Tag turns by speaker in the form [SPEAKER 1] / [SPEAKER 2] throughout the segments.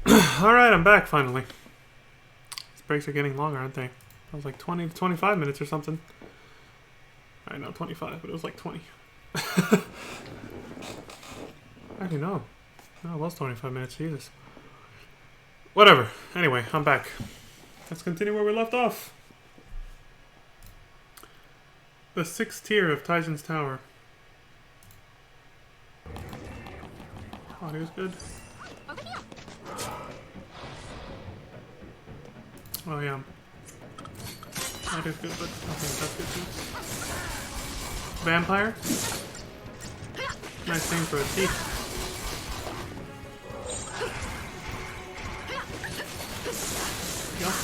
[SPEAKER 1] Alright, I'm back finally. These breaks are getting longer, aren't they? It was like 20 to 25 minutes or something. I know 25, but it was like 20. I already know. No, it was 25 minutes, Jesus. Whatever. Anyway, I'm back. Let's continue where we left off. The 6th tier of Taizen's Tower. Audio's good. Oh yeah. Audio's good, but I think that's good too. Vampire? Nice thing for a teeth. Yep.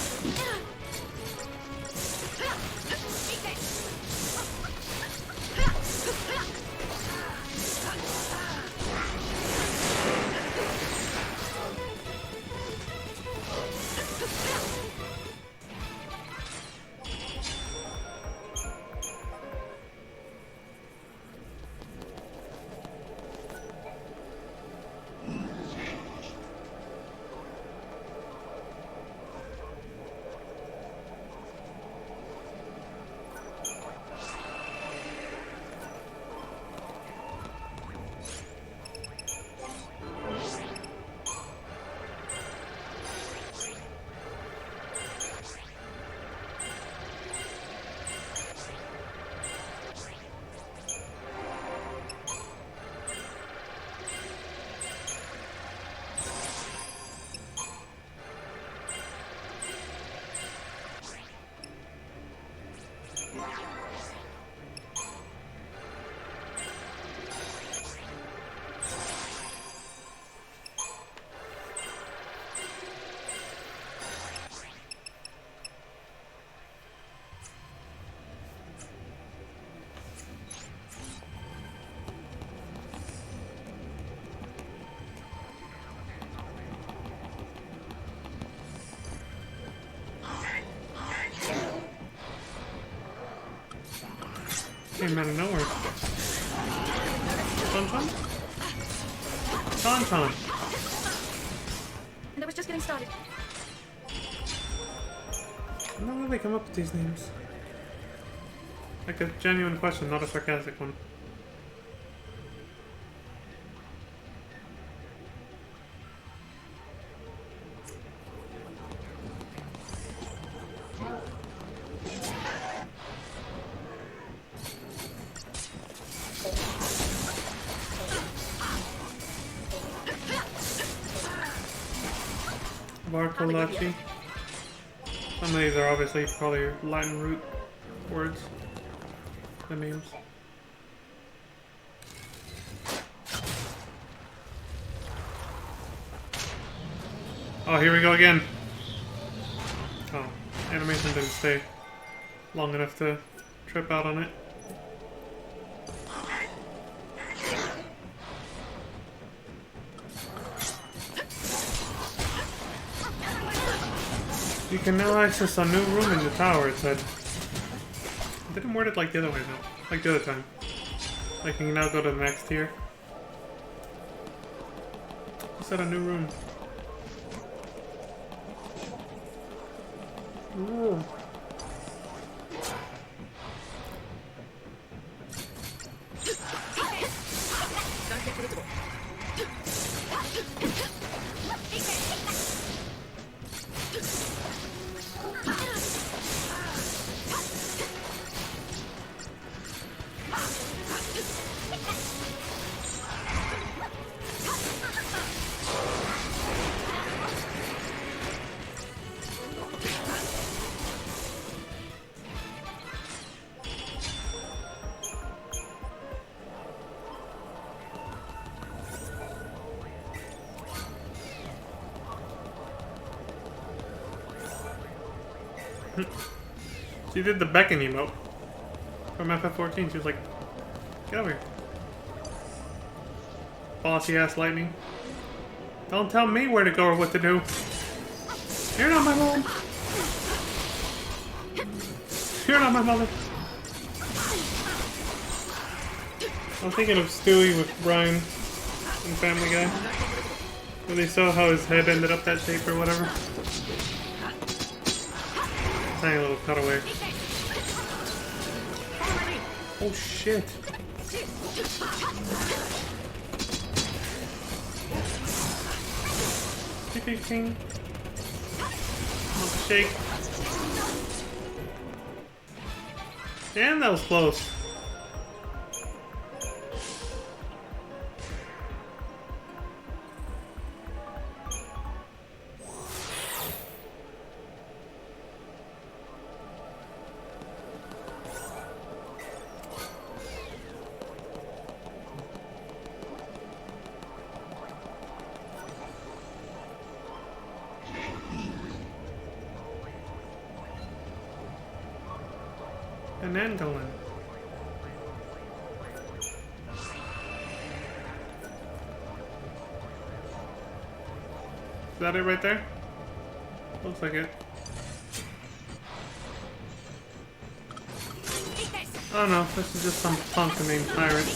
[SPEAKER 1] Came out of nowhere. Tauntaun? Tauntaun!
[SPEAKER 2] And I was just getting started.
[SPEAKER 1] I don't know where they come up with these names. Like a genuine question, not a sarcastic one. Varkolachi. Some of these are obviously probably Latin root words. The names. Oh, here we go again. Oh, animation didn't stay long enough to trip out on it. You can now access a new room in the tower, it said. It didn't word it like the other way though. Like the other time. Like you can now go to the next tier. It said a new room. Ooh. She did the beckon emote from FF14. She was like, get over here. Bossy ass lightning. Don't tell me where to go or what to do. You're not my mom. You're not my mother. I'm thinking of Stewie with Brian and Family Guy. Really saw how his head ended up that shape or whatever. Tiny little cutaway. Oh shit. King. Shake. Damn, that was close. An Angolan. Is that it right there? Looks like it. Oh no, this is just some punk named Tyrant.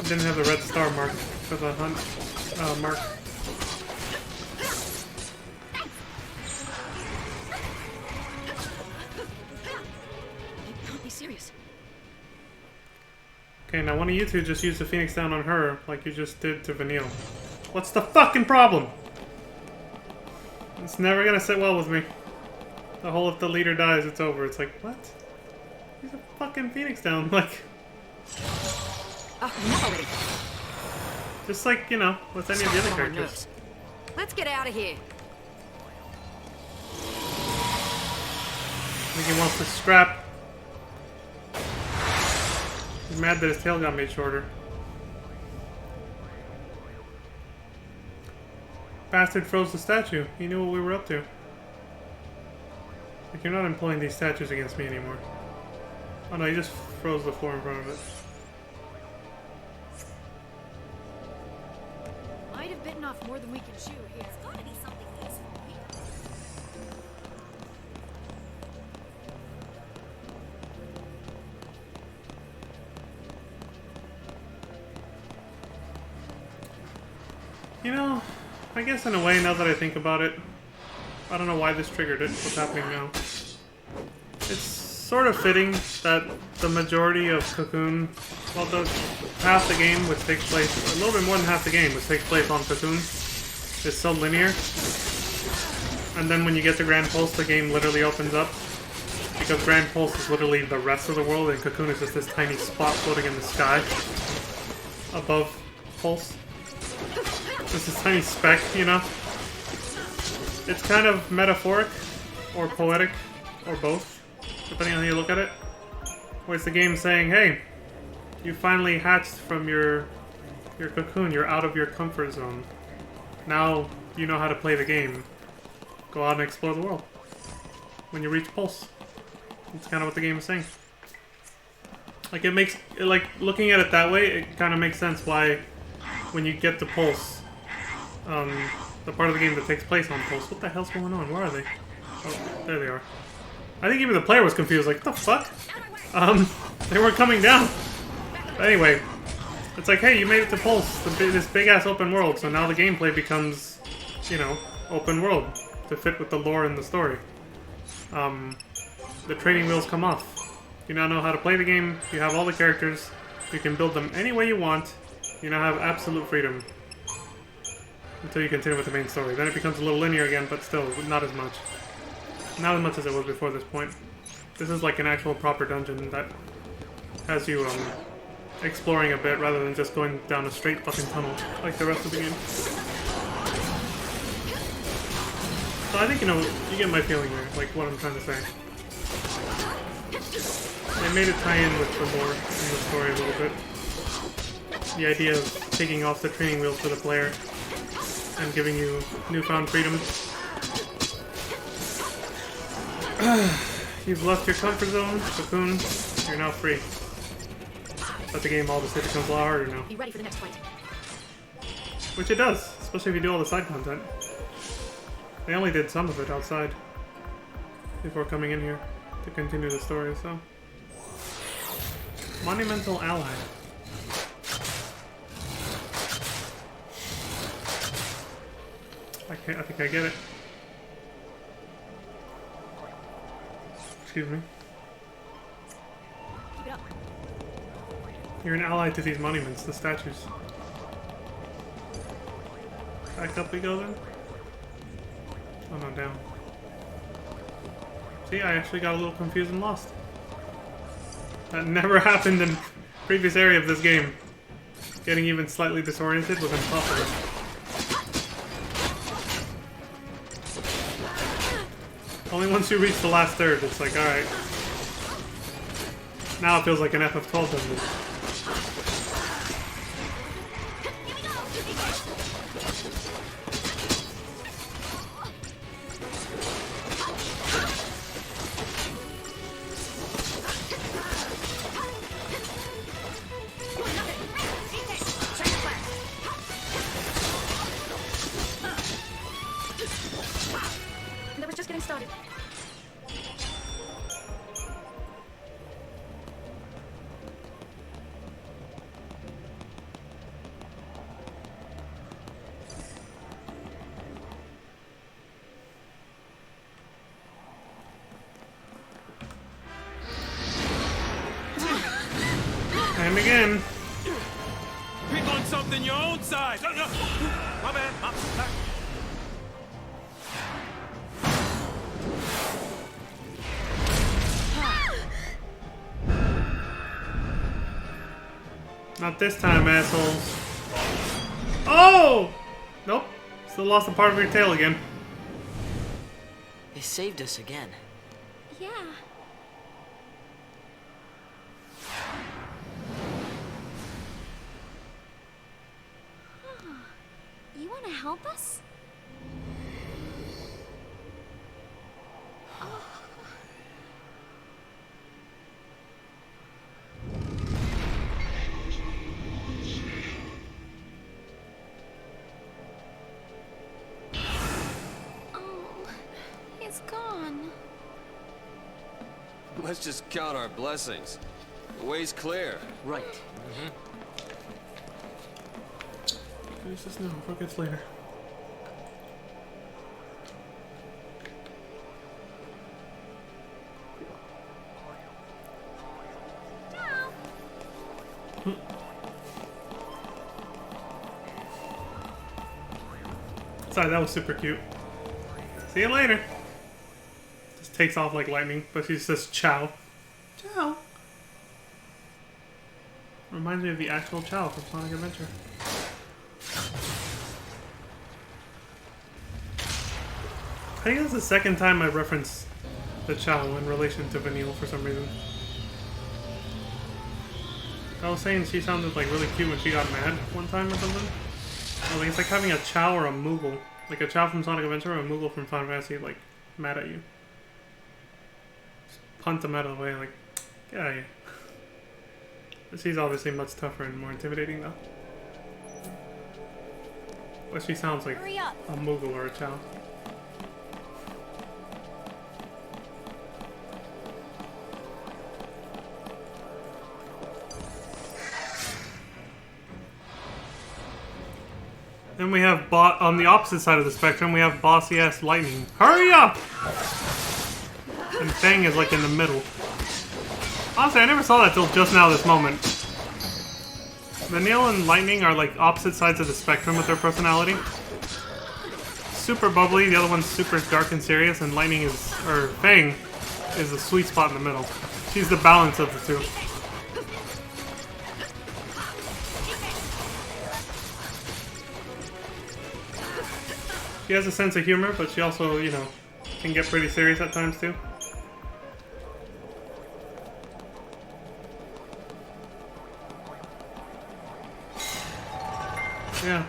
[SPEAKER 1] Didn't have the red star mark for the hunt mark. Okay, now one of you two just used the Phoenix down on her, like you just did to Vanille. What's the fucking problem? It's never gonna sit well with me. The whole if the leader dies, it's over. It's like, what? He's a fucking Phoenix down, like... Just like, you know, with any of the other characters.
[SPEAKER 2] Let's get out of here.
[SPEAKER 1] I think he wants to scrap. He's mad that his tail got made shorter. Bastard froze the statue. He knew what we were up to. Like, you're not employing these statues against me anymore. Oh no, he just froze the floor in front of it.
[SPEAKER 2] Might have bitten off more than we can chew here. It's gotta be something useful.
[SPEAKER 1] You know, I guess in a way, now that I think about it, I don't know why this triggered it, what's happening now. It's sort of fitting that the majority of Cocoon, well, the half the game which takes place, a little bit more than half the game which takes place on Cocoon, is so linear. And then when you get to Grand Pulse, the game literally opens up. Because Grand Pulse is literally the rest of the world, and Cocoon is just this tiny spot floating in the sky above Pulse. Just this tiny speck, you know? It's kind of metaphoric, or poetic, or both, depending on how you look at it. Where it's the game saying, hey, you finally hatched from your cocoon, you're out of your comfort zone. Now you know how to play the game. Go out and explore the world. When you reach Pulse. That's kind of what the game is saying. Like, it makes, like, looking at it that way, it kind of makes sense why, when you get to Pulse, the part of the game that takes place on Pulse. What the hell's going on? Where are they? Oh, there they are. I think even the player was confused, like, what the fuck? They weren't coming down. But anyway, it's like, hey, you made it to Pulse, this big-ass open world, so now the gameplay becomes, you know, open world, to fit with the lore and the story. The training wheels come off. You now know how to play the game, you have all the characters, you can build them any way you want, you now have absolute freedom. Until you continue with the main story. Then it becomes a little linear again, but still, not as much. Not as much as it was before this point. This is like an actual proper dungeon that has you, exploring a bit rather than just going down a straight fucking tunnel like the rest of the game. So I think, you know, you get my feeling here, like what I'm trying to say. They made it tie in with the lore in the story a little bit. The idea of taking off the training wheels for the player and giving you newfound freedom. You've left your comfort zone, Cocoon. You're now free. But the game obviously becomes a lot harder now.
[SPEAKER 2] Be ready for the next fight.
[SPEAKER 1] Which it does, especially if you do all the side content. They only did some of it outside before coming in here to continue the story, so. Monumental Ally. I think I get it. Excuse me.
[SPEAKER 2] Keep it up.
[SPEAKER 1] You're an ally to these monuments, the statues. Back up we go then? Oh no, down. See, I actually got a little confused and lost. That never happened in previous area of this game. Getting even slightly disoriented was impossible. Only once you reach the last third, it's like, alright. Now it feels like an FF12 dungeon.
[SPEAKER 2] That was just getting started.
[SPEAKER 1] And again.
[SPEAKER 3] Pick on something your own size. No, no. My bad.
[SPEAKER 1] Not this time, assholes. Oh! Nope. Still lost a part of your tail again.
[SPEAKER 4] They saved us again.
[SPEAKER 2] Yeah. You want to help us? Oh, it's gone.
[SPEAKER 5] Let's just count our blessings. The way's clear.
[SPEAKER 4] Right.
[SPEAKER 1] Finish this now, focus later. Sorry, that was super cute. See you later. Just takes off like lightning, but she says ciao. Ciao. Reminds me of the actual Chao from Sonic Adventure. I think that's the second time I referenced the Chao in relation to Vanille for some reason. I was saying she sounded like really cute when she got mad one time or something. I was like, it's like having a Chao or a Moogle. Like a Chao from Sonic Adventure or a Moogle from Final Fantasy, like, mad at you. Just punt them out of the way, like, get out of here. She's obviously much tougher and more intimidating, though. But she sounds like
[SPEAKER 2] Hurry up.
[SPEAKER 1] a Moogle or a Chao. Then we have on the opposite side of the spectrum, we have bossy ass Lightning. Hurry up! And Fang is like in the middle. Honestly, I never saw that till just now, this moment. Vanille and Lightning are like opposite sides of the spectrum with their personality. Super bubbly, the other one's super dark and serious, and Lightning is, or Fang, is the sweet spot in the middle. She's the balance of the two. She has a sense of humor, but she also, you know, can get pretty serious at times too. Yeah,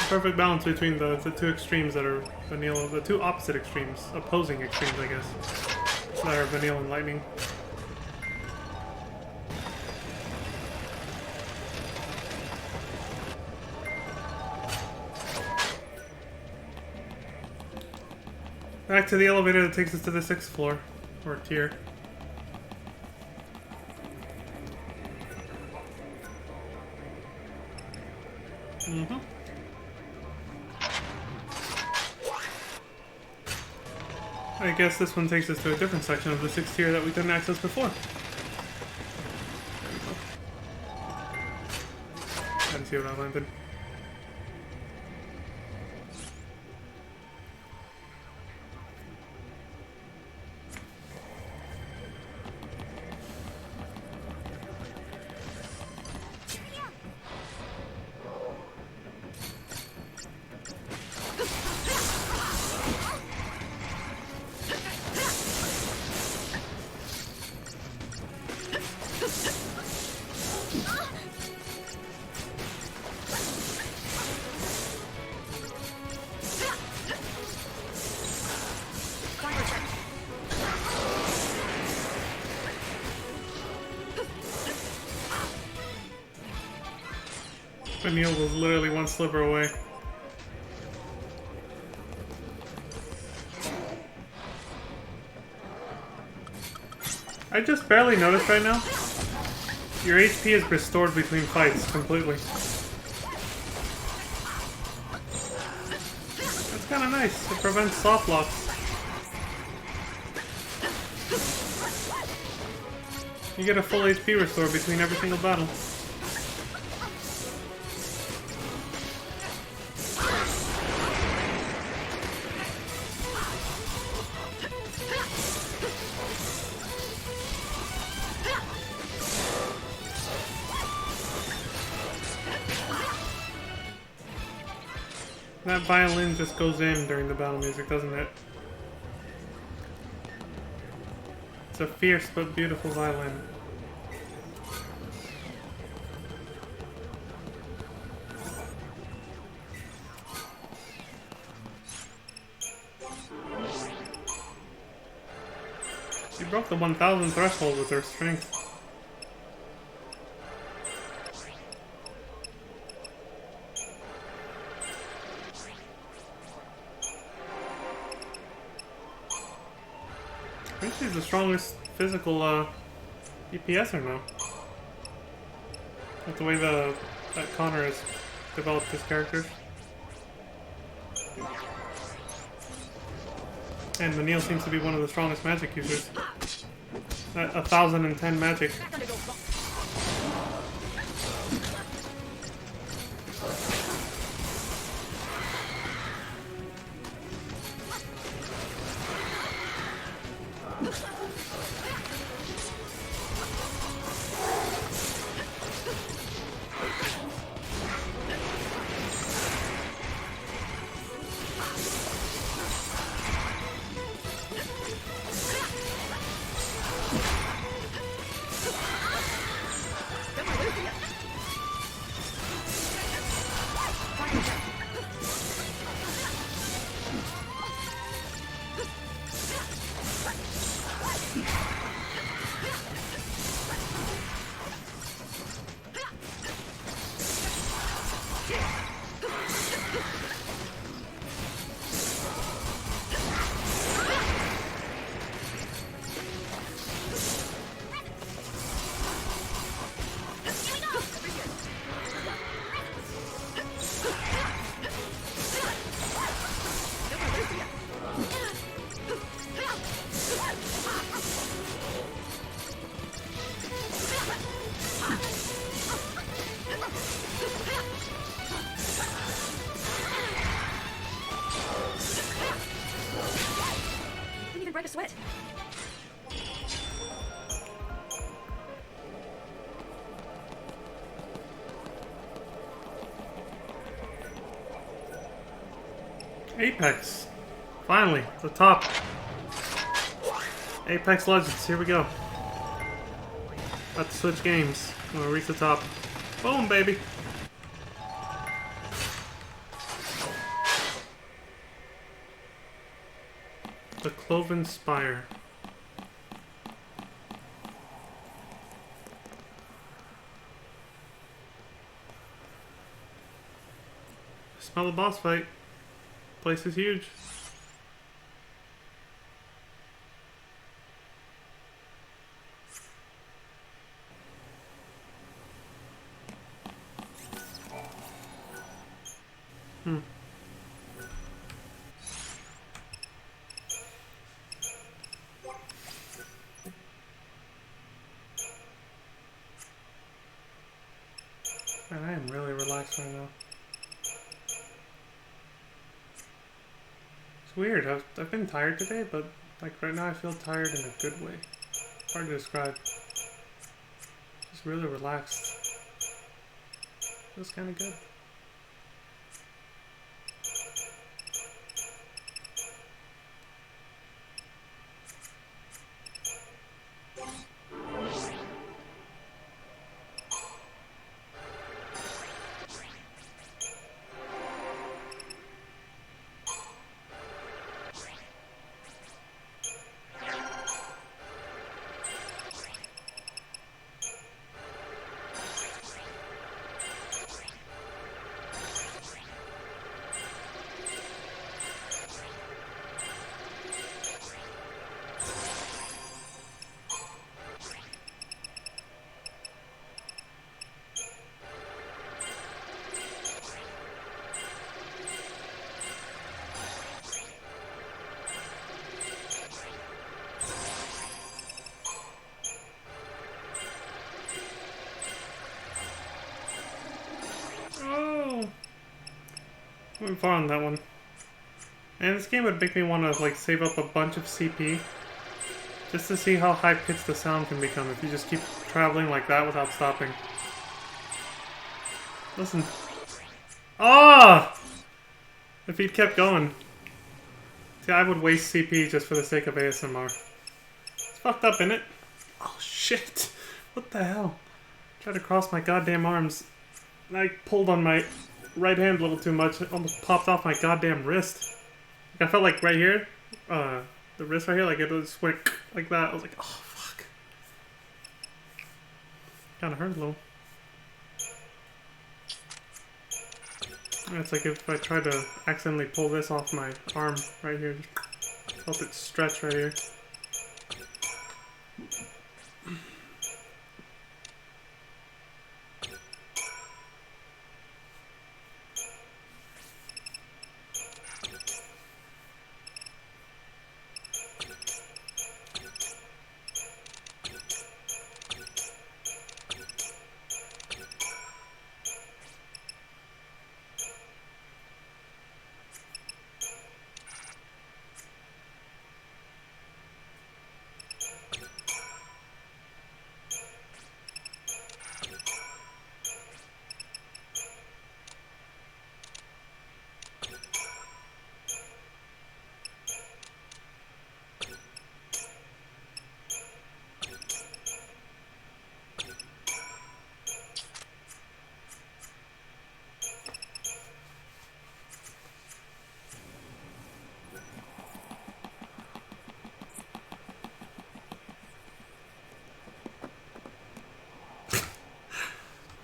[SPEAKER 1] perfect balance between the two extremes that are Vanille, the two opposite extremes, opposing extremes, I guess, that are Vanille and Lightning. Back to the elevator that takes us to the 6th floor, or tier. I guess this one takes us to a different section of the 6th tier that we couldn't access before. I didn't see what I landed. Vanille was literally one sliver away. I just barely noticed right now. Your HP is restored between fights completely. That's kind of nice. It prevents soft locks. You get a full HP restore between every single battle. That violin just goes in during the battle music, doesn't it? It's a fierce but beautiful violin. She broke the 1000 threshold with her strength. I think she's the strongest physical DPSer now. With the way that Connor has developed his characters. And Vanille seems to be one of the strongest magic users. At 1010 magic.
[SPEAKER 2] Break a sweat.
[SPEAKER 1] Apex. Finally, the top. Apex Legends, here we go. About to switch games. I'm gonna reach the top. Boom, baby. The Cloven Spire. Smell the boss fight. Place is huge. Man, I am really relaxed right now. It's weird. I've been tired today, but like right now I feel tired in a good way. Hard to describe. Just really relaxed. Feels kind of good. Oh, went far on that one. And this game would make me want to like save up a bunch of CP just to see how high pitched the sound can become if you just keep traveling like that without stopping. Listen. Ah! If he'd kept going. See, I would waste CP just for the sake of ASMR. It's fucked up, innit? Oh shit! What the hell? Tried to cross my goddamn arms. I pulled on my right hand a little too much. It almost popped off my goddamn wrist. Like, I felt like right here, the wrist right here, like it just went like that. I was like, oh fuck. Kinda hurt a little. It's like if I tried to accidentally pull this off my arm right here. Felt it stretch right here.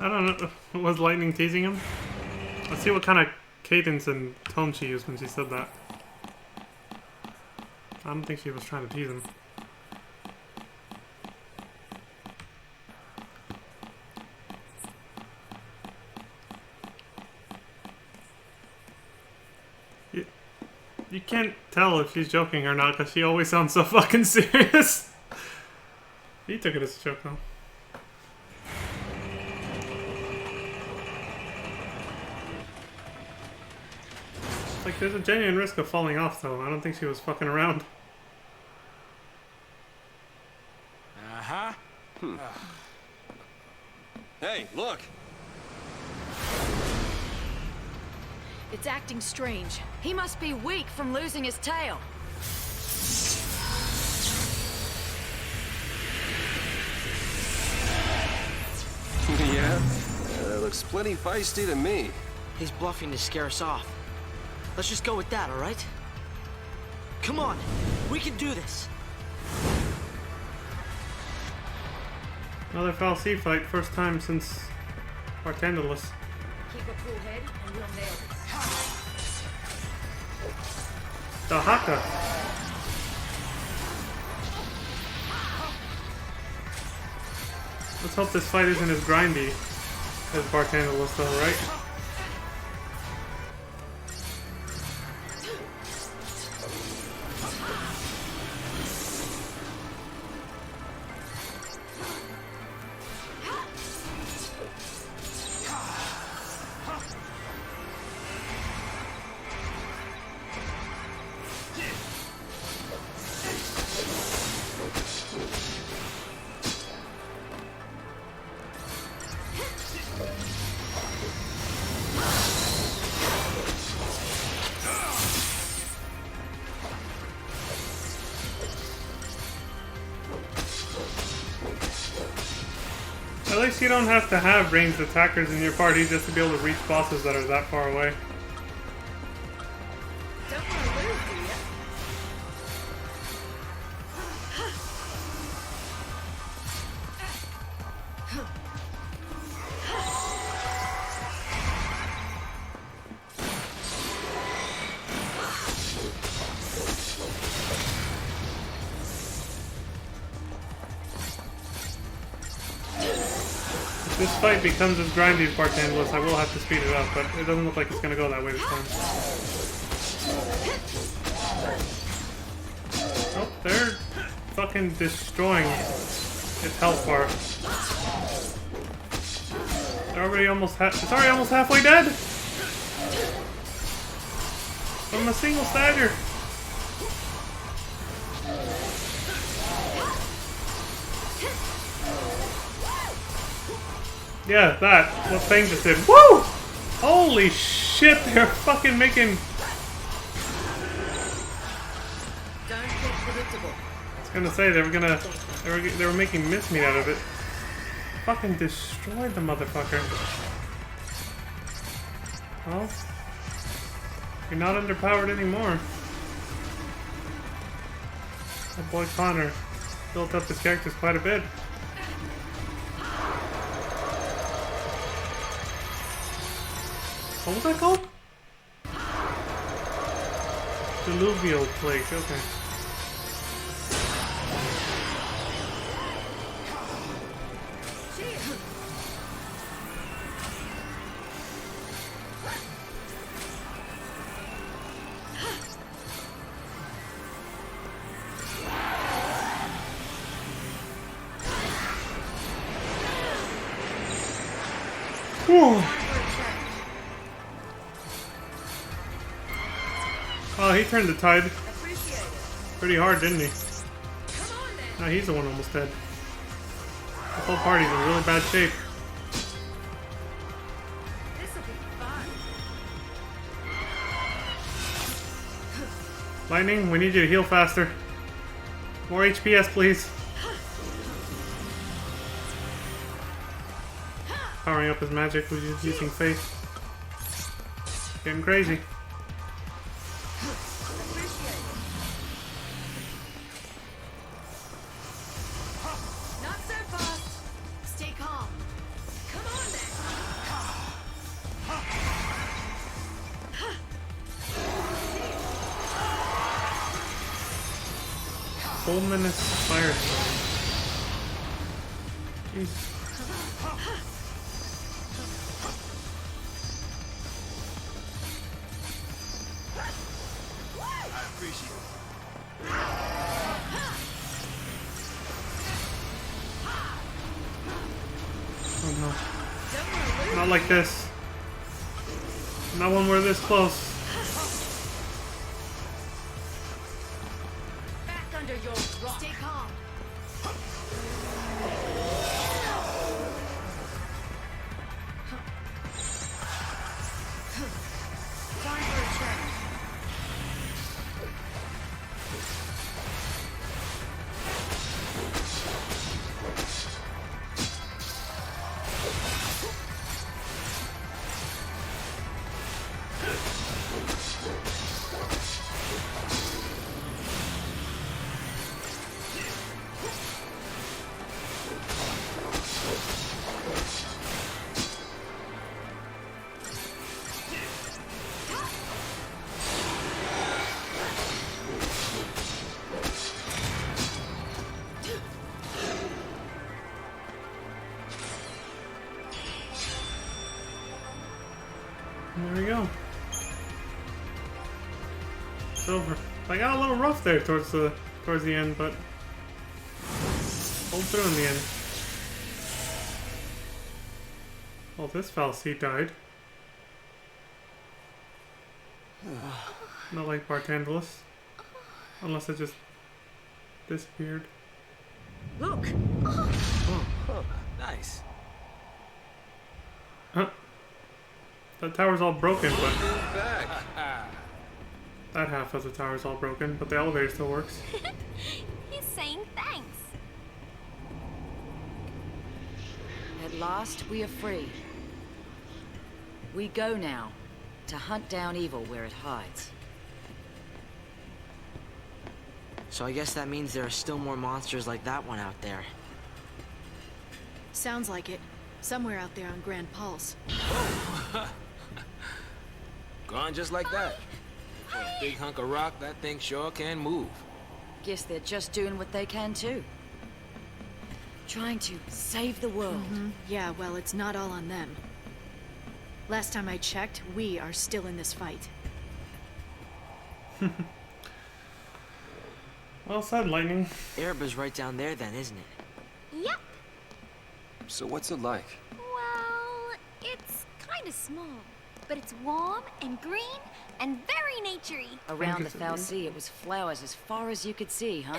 [SPEAKER 1] I don't know. Was Lightning teasing him? Let's see what kind of cadence and tone she used when she said that. I don't think she was trying to tease him. You can't tell if she's joking or not because she always sounds so fucking serious. He took it as a joke though. Like, there's a genuine risk of falling off, though. I don't think she was fucking around.
[SPEAKER 3] Uh-huh.
[SPEAKER 5] Hey, look!
[SPEAKER 2] It's acting strange. He must be weak from losing his tail.
[SPEAKER 5] Yeah? Looks plenty feisty to me.
[SPEAKER 4] He's bluffing to scare us off. Let's just go with that, alright? Come on! We can do this!
[SPEAKER 1] Another Foul Sea fight. First time since Bartendulus.
[SPEAKER 2] Keep a cool head and we'll nail this.
[SPEAKER 1] Dahaka! Let's hope this fight isn't as grindy as Bartendulus, though, right? guess you don't have to have ranged attackers in your party just to be able to reach bosses that are that far away.
[SPEAKER 2] Don't want to lose, do ya?
[SPEAKER 1] If this fight becomes as grindy as Bartendless, I will have to speed it up, but it doesn't look like it's gonna go that way this time. Oh, they're fucking destroying its health bar. They're already almost it's already almost halfway dead! From a single stagger! Yeah, that. What Fang just did. Woo! Holy shit, they're fucking making...
[SPEAKER 2] Don't get predictable.
[SPEAKER 1] I was gonna say, they were making mincemeat out of it. Fucking destroyed the motherfucker. Well, you're not underpowered anymore. That boy Connor built up his characters quite a bit. What was that called? Diluvial plague, okay. Whew. Oh, he turned the tide
[SPEAKER 2] Appreciate it.
[SPEAKER 1] pretty hard, didn't he?
[SPEAKER 2] Come on then.
[SPEAKER 1] No, he's the one almost dead. The whole party's in really bad shape.
[SPEAKER 2] This'll be fun.
[SPEAKER 1] Lightning, we need you to heal faster. More HPS, please. Powering up his magic, which is using faith. Getting crazy.
[SPEAKER 2] Not so fast. Stay calm. Come on then.
[SPEAKER 1] Fulminous fire. Jesus. Oh no. Not like this. Not when we're this close.
[SPEAKER 2] Back under your rock. Stay calm. Time for a change.
[SPEAKER 1] There we go. It's over. I got a little rough there towards the end, but pulled through in the end. Well, this Fal'Cie died. Not like Bartendless. Unless it just disappeared.
[SPEAKER 2] Look.
[SPEAKER 5] Nice.
[SPEAKER 1] Huh. That tower's all broken, but
[SPEAKER 5] Back.
[SPEAKER 1] that half of the tower's all broken, but the elevator still works.
[SPEAKER 6] He's saying thanks.
[SPEAKER 2] At last, we are free. We go now, to hunt down evil where it hides.
[SPEAKER 4] So I guess that means there are still more monsters like that one out there.
[SPEAKER 6] Sounds like it. Somewhere out there on Grand Pulse.
[SPEAKER 3] Gone just like that. For a big hunk of rock, that thing sure can move.
[SPEAKER 2] Guess they're just doing what they can too. Trying to save the world.
[SPEAKER 6] Yeah, well, it's not all on them. Last time I checked, we are still in this fight.
[SPEAKER 1] Well said, Lightning.
[SPEAKER 4] Ereba's right down there then, isn't it?
[SPEAKER 5] Yep. So what's it like?
[SPEAKER 7] Well, it's kind of small, but it's warm and green and very naturey.
[SPEAKER 2] Around the Foul Sea, it was flowers as far as you could see, huh?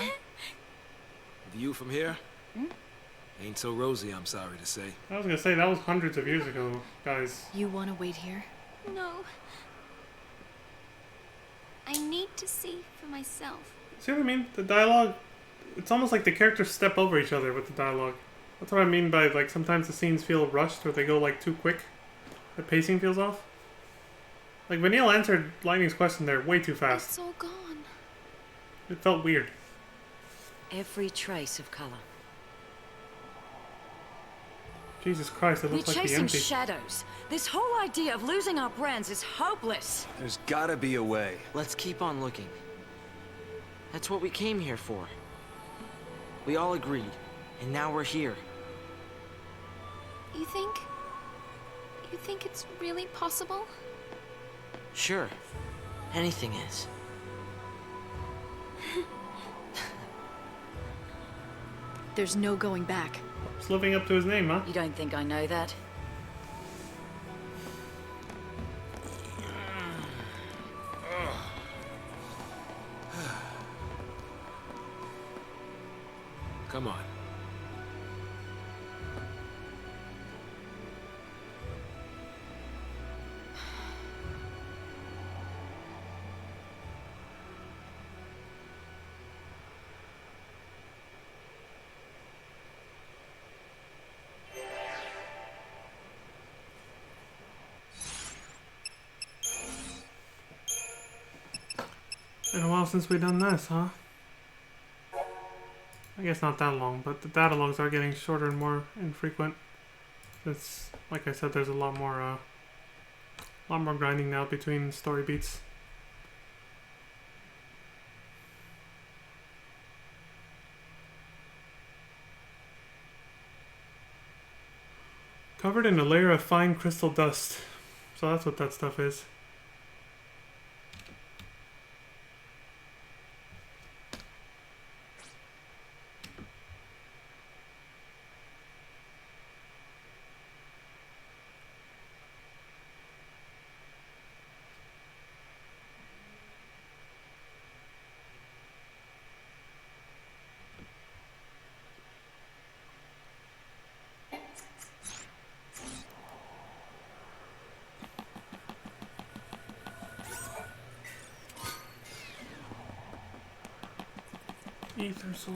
[SPEAKER 3] View from here? Ain't so rosy, I'm sorry to say.
[SPEAKER 1] I was gonna say, that was hundreds of years ago, guys.
[SPEAKER 6] You want to wait here?
[SPEAKER 7] No. I need to see for myself.
[SPEAKER 1] See what I mean? The dialogue, it's almost like the characters step over each other with the dialogue. That's what I mean by, like, sometimes the scenes feel rushed or they go, like, too quick. The pacing feels off. Like, when Neil answered Lightning's question there way too fast.
[SPEAKER 7] It's all gone.
[SPEAKER 1] It felt weird.
[SPEAKER 2] Every trace of color.
[SPEAKER 1] Jesus Christ, it
[SPEAKER 2] We're
[SPEAKER 1] looks like the
[SPEAKER 2] chasing
[SPEAKER 1] empty.
[SPEAKER 2] shadows. This whole idea of losing our brands is hopeless.
[SPEAKER 5] There's gotta be a way.
[SPEAKER 4] Let's keep on looking. That's what we came here for. We all agreed, and now we're here.
[SPEAKER 7] You think? You think it's really possible?
[SPEAKER 4] Sure. Anything is.
[SPEAKER 6] There's no going back.
[SPEAKER 1] He's living up to his name, huh?
[SPEAKER 2] You don't think I know that?
[SPEAKER 3] Come on.
[SPEAKER 1] Been a while since we've done this, huh? I guess not that long, but the data logs are getting shorter and more infrequent. It's like I said, there's a lot more grinding now between story beats. Covered in a layer of fine crystal dust. So that's what that stuff is. Ether soul.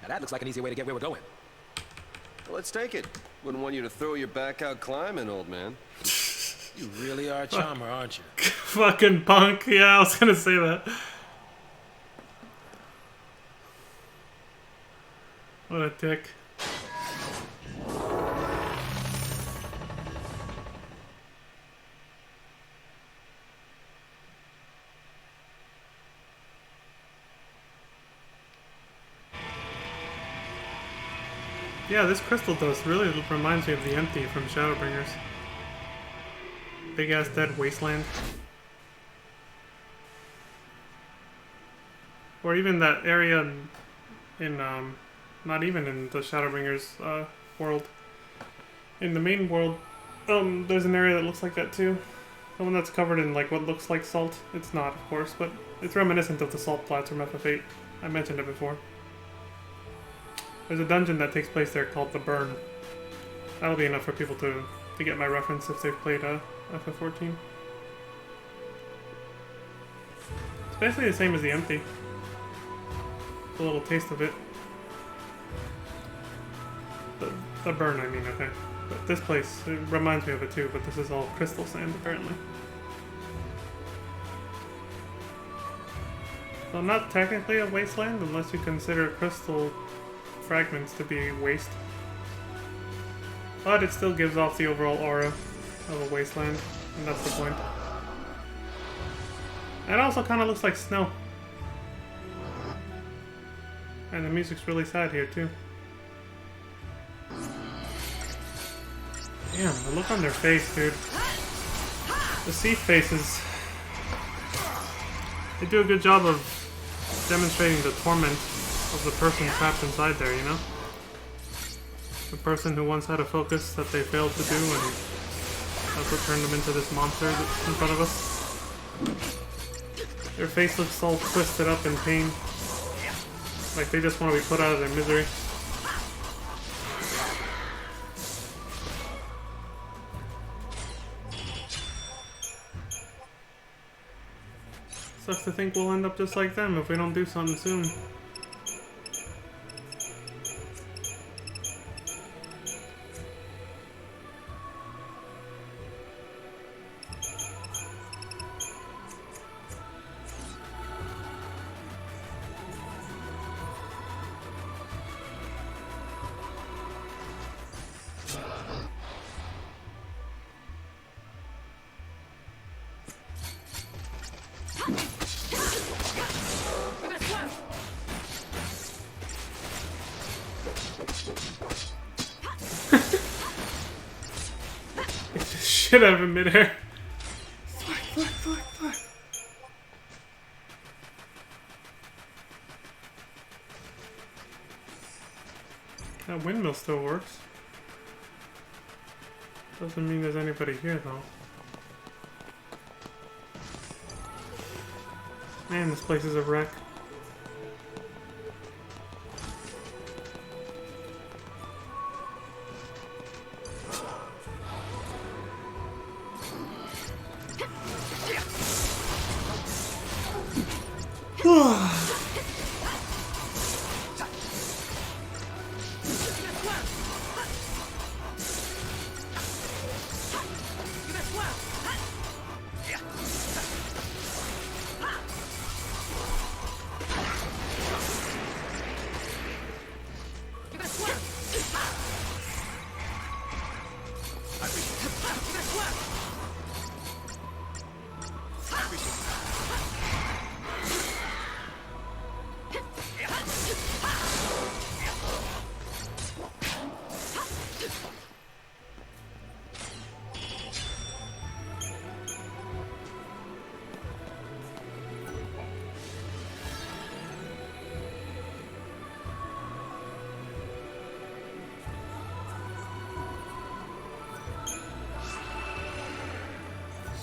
[SPEAKER 3] Now that looks like an easy way to get where we're going.
[SPEAKER 5] Well, let's take it. Wouldn't want you to throw your back out climbing, old man.
[SPEAKER 3] You really are a charmer, aren't you?
[SPEAKER 1] Fucking punk. Yeah, I was gonna say that. What a dick. Yeah, this crystal dust really reminds me of the Empty from Shadowbringers. Big ass dead wasteland. Or even that area in not even in the Shadowbringers world. In the main world, there's an area that looks like that too. The one that's covered in like what looks like salt. It's not, of course, but it's reminiscent of the salt flats from FF8. I mentioned it before. There's a dungeon that takes place there called the Burn. That'll be enough for people to get my reference if they've played FF14. It's basically the same as the Empty. A little taste of it. The Burn, I mean, okay. But this place, it reminds me of it too, but this is all crystal sand, apparently. So not technically a wasteland, unless you consider crystal fragments to be waste. But it still gives off the overall aura of a wasteland, and that's the point. It also kind of looks like snow. And the music's really sad here, too. Damn, the look on their face, dude. The sea faces. They do a good job of demonstrating the torment of the person trapped inside there, you know? The person who once had a focus that they failed to do, and that's what turned them into this monster that's in front of us. Their face looks all twisted up in pain. Like they just want to be put out of their misery. Sucks to think we'll end up just like them if we don't do something soon. Shit out of him midair. Fuck. That windmill still works. Doesn't mean there's anybody here though. Man, this place is a wreck.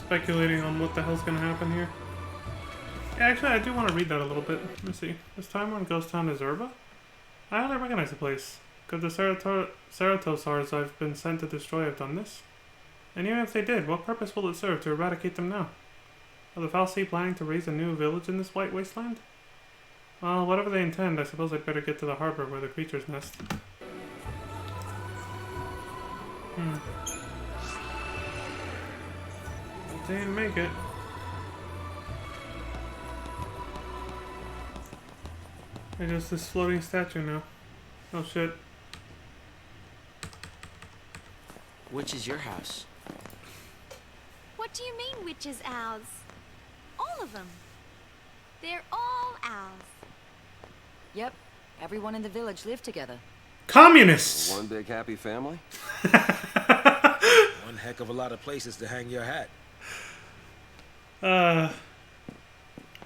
[SPEAKER 1] Speculating on what the hell's gonna happen here. Yeah, actually, I do want to read that a little bit. Let me see. This time on Ghost Town is Zerba? I hardly recognize the place. Could the Ceratosars I've been sent to destroy have done this? And even if they did, what purpose will it serve to eradicate them now? Are the Fal'Cie planning to raise a new village in this white wasteland? Well, whatever they intend, I suppose I'd better get to the harbor where the creatures nest. Didn't make it. There's just this floating statue now. Oh shit.
[SPEAKER 4] Which is your house?
[SPEAKER 7] What do you mean, which is ours? All of them. They're all ours.
[SPEAKER 2] Yep, everyone in the village lived together.
[SPEAKER 1] Communists!
[SPEAKER 5] One big happy family?
[SPEAKER 3] One heck of a lot of places to hang your hat.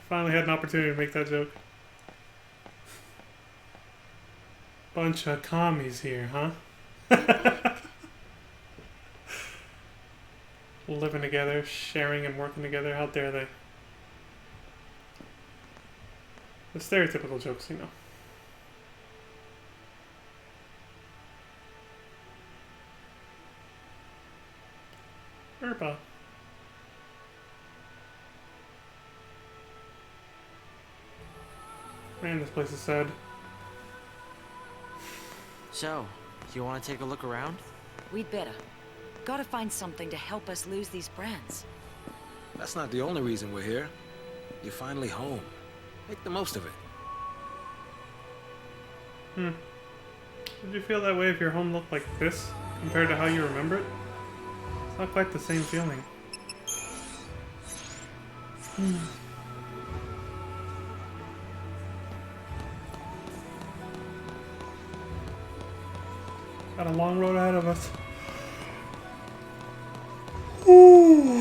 [SPEAKER 1] Finally had an opportunity to make that joke. Bunch of commies here, huh? Living together, sharing and working together. How dare they? The stereotypical jokes, you know. Herba. Man, this place is sad.
[SPEAKER 4] So, you want to take a look around?
[SPEAKER 2] We'd better. Gotta find something to help us lose these brands.
[SPEAKER 3] That's not the only reason we're here. You're finally home. Make the most of it.
[SPEAKER 1] Would you feel that way if your home looked like this, compared to how you remember it? It's not quite the same feeling. Got a long road ahead of us. Ooh.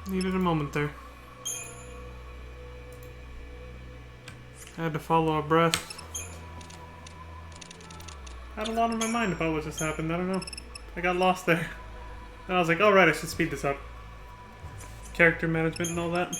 [SPEAKER 1] Needed a moment there. I had to follow our breath. I had a lot on my mind about what just happened. I don't know. I got lost there. And I was like, oh right, I should speed this up. Character management and all that.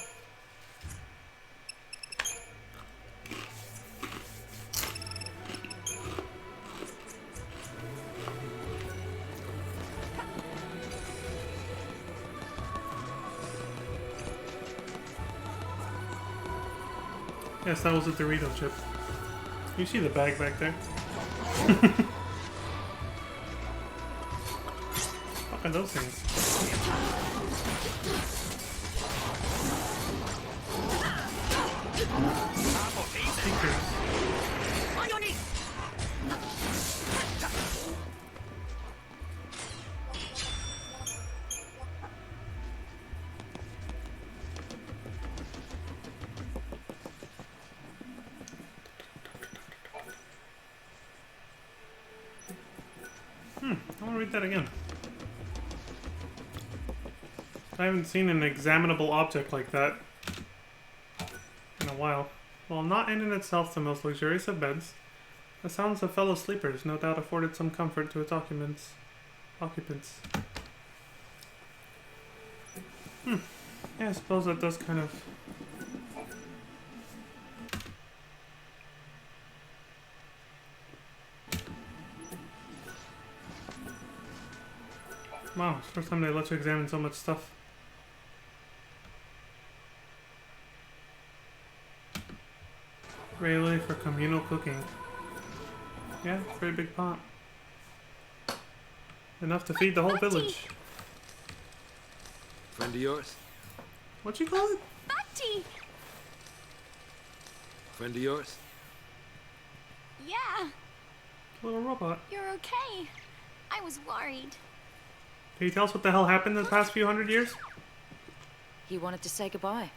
[SPEAKER 1] Yes, that was a Dorito chip. You see the bag back there? What are those things? Stinkers. I want to read that again. I haven't seen an examinable object like that in a while. While not in itself the most luxurious of beds, the sounds of fellow sleepers no doubt afforded some comfort to its occupants. Yeah, I suppose that does kind of... Wow, it's the first time they let you examine so much stuff. Rayleigh for communal cooking. Yeah, very big pot. Enough to feed the whole village.
[SPEAKER 3] Friend of yours?
[SPEAKER 1] What you call it?
[SPEAKER 7] Bhakti!
[SPEAKER 3] Friend of yours?
[SPEAKER 7] Yeah,
[SPEAKER 1] Little robot.
[SPEAKER 7] you're okay. I was worried.
[SPEAKER 1] Can you tell us what the hell happened in the past few hundred years?
[SPEAKER 2] He wanted to say goodbye.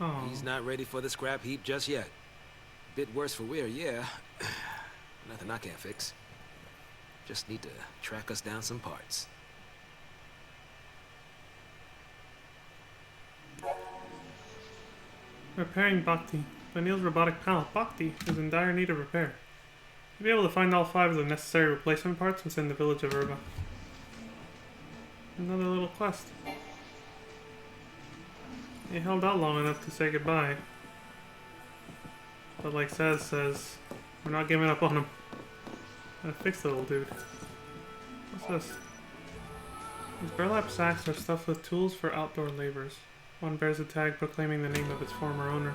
[SPEAKER 1] Oh.
[SPEAKER 3] He's not ready for the scrap heap just yet. Bit worse for wear, yeah. Nothing I can't fix. Just need to track us down some parts.
[SPEAKER 1] Repairing Bhakti. Daniel's robotic pal, Bhakti, is in dire need of repair. You'll be able to find all 5 of the necessary replacement parts within the village of Urba. Another little quest. He held out long enough to say goodbye. But like says, we're not giving up on him. Gotta fix the little dude. What's this? These burlap sacks are stuffed with tools for outdoor labors. One bears a tag proclaiming the name of its former owner.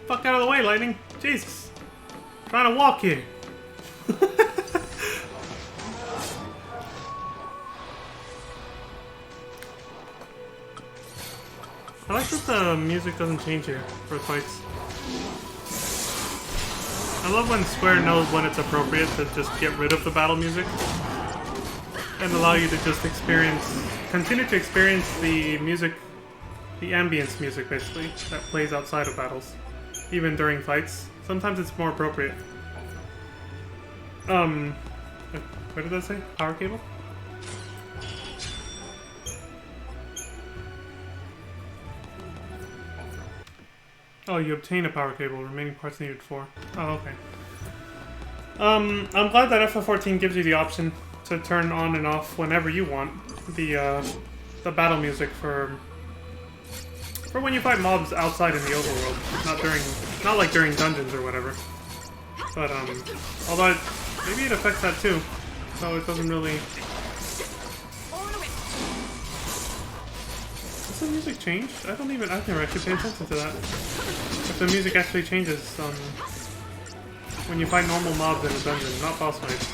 [SPEAKER 1] Fuck out of the way, Lightning! Jesus! I'm trying to walk here! I like that the music doesn't change here for fights. I love when Square knows when it's appropriate to just get rid of the battle music and allow you to just continue to experience the music, the ambience music basically, that plays outside of battles, even during fights. Sometimes it's more appropriate. What did that say? Power cable? Oh, you obtain a power cable. Remaining parts needed for. Oh, okay. I'm glad that FF14 gives you the option to turn on and off whenever you want the battle music for when you fight mobs outside in the overworld, not like during dungeons or whatever. But although maybe it affects that too, so it doesn't really. Does the music change? I've never actually paid attention to that. If the music actually changes when you fight normal mobs in a dungeon, not boss fights.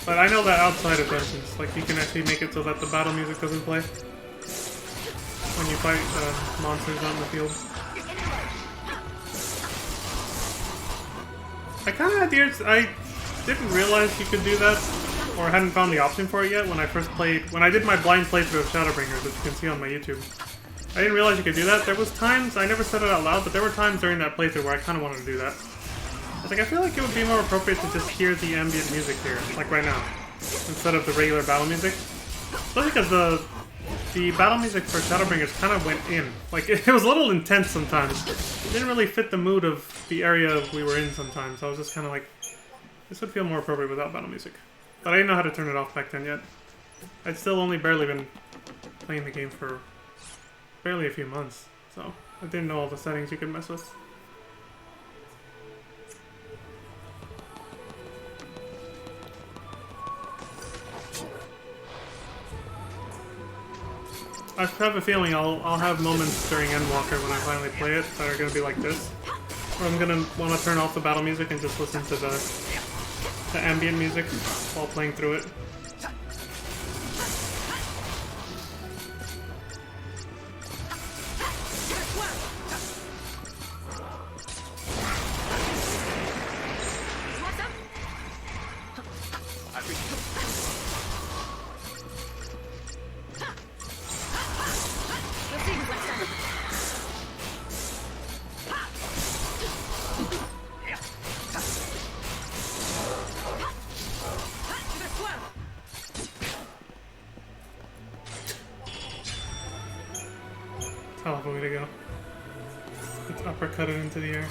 [SPEAKER 1] But I know that outside of dungeons, like you can actually make it so that the battle music doesn't play when you fight monsters out in the field. I didn't realize you could do that, or hadn't found the option for it yet when I did my blind playthrough of Shadowbringers, which you can see on my YouTube. I didn't realize you could do that. There was times, I never said it out loud, but there were times during that playthrough where I kind of wanted to do that. I was like, I feel like it would be more appropriate to just hear the ambient music here, like right now, instead of the regular battle music. Especially because the battle music for Shadowbringers kind of went in. Like, it was a little intense sometimes. It didn't really fit the mood of the area we were in sometimes. I was just kind of like, this would feel more appropriate without battle music. But I didn't know how to turn it off back then yet. I'd still only barely been playing the game for barely a few months, so I didn't know all the settings you could mess with. I have a feeling I'll have moments during Endwalker when I finally play it that are going to be like this, where I'm going to want to turn off the battle music and just listen to the ambient music while playing through it. Hell of a way to go. Let's uppercut it into the air.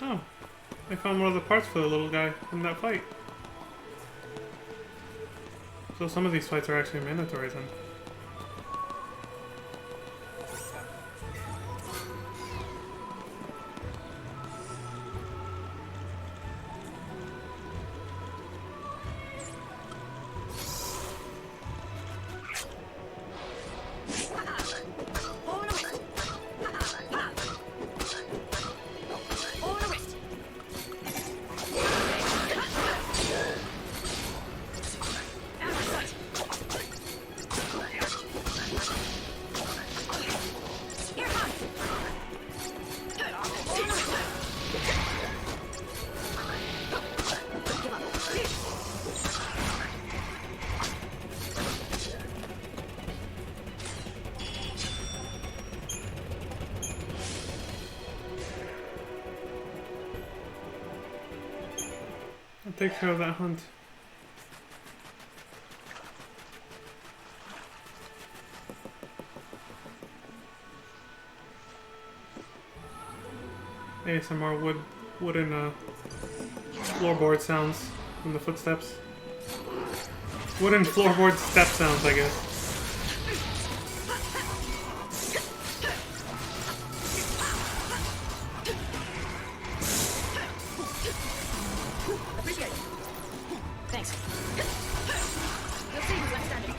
[SPEAKER 1] Oh, I found one of the parts for the little guy from that fight. So some of these fights are actually mandatory then. I'll take care of that hunt. Hey, some more wooden floorboard sounds from the footsteps. Wooden floorboard step sounds, I guess.
[SPEAKER 6] Thanks. You'll see who's left standing.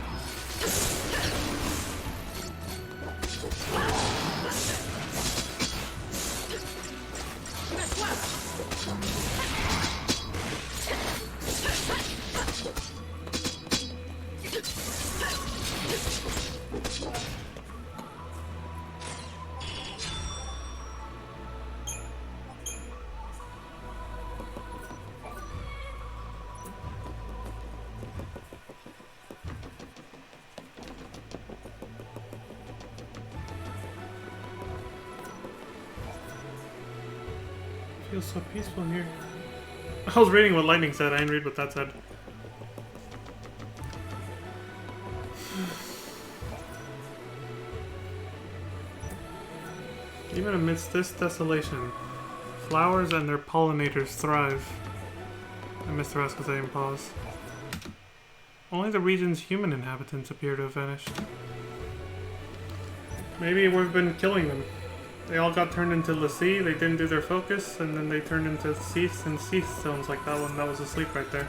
[SPEAKER 1] Feels so peaceful in here. I was reading what Lightning said, I didn't read what that said. Even amidst this desolation, flowers and their pollinators thrive. I missed the rest because I didn't pause. Only the region's human inhabitants appear to have vanished. Maybe we've been killing them. They all got turned into Lassie, they didn't do their focus, and then they turned into Cease and Cease stones like that one that was asleep right there.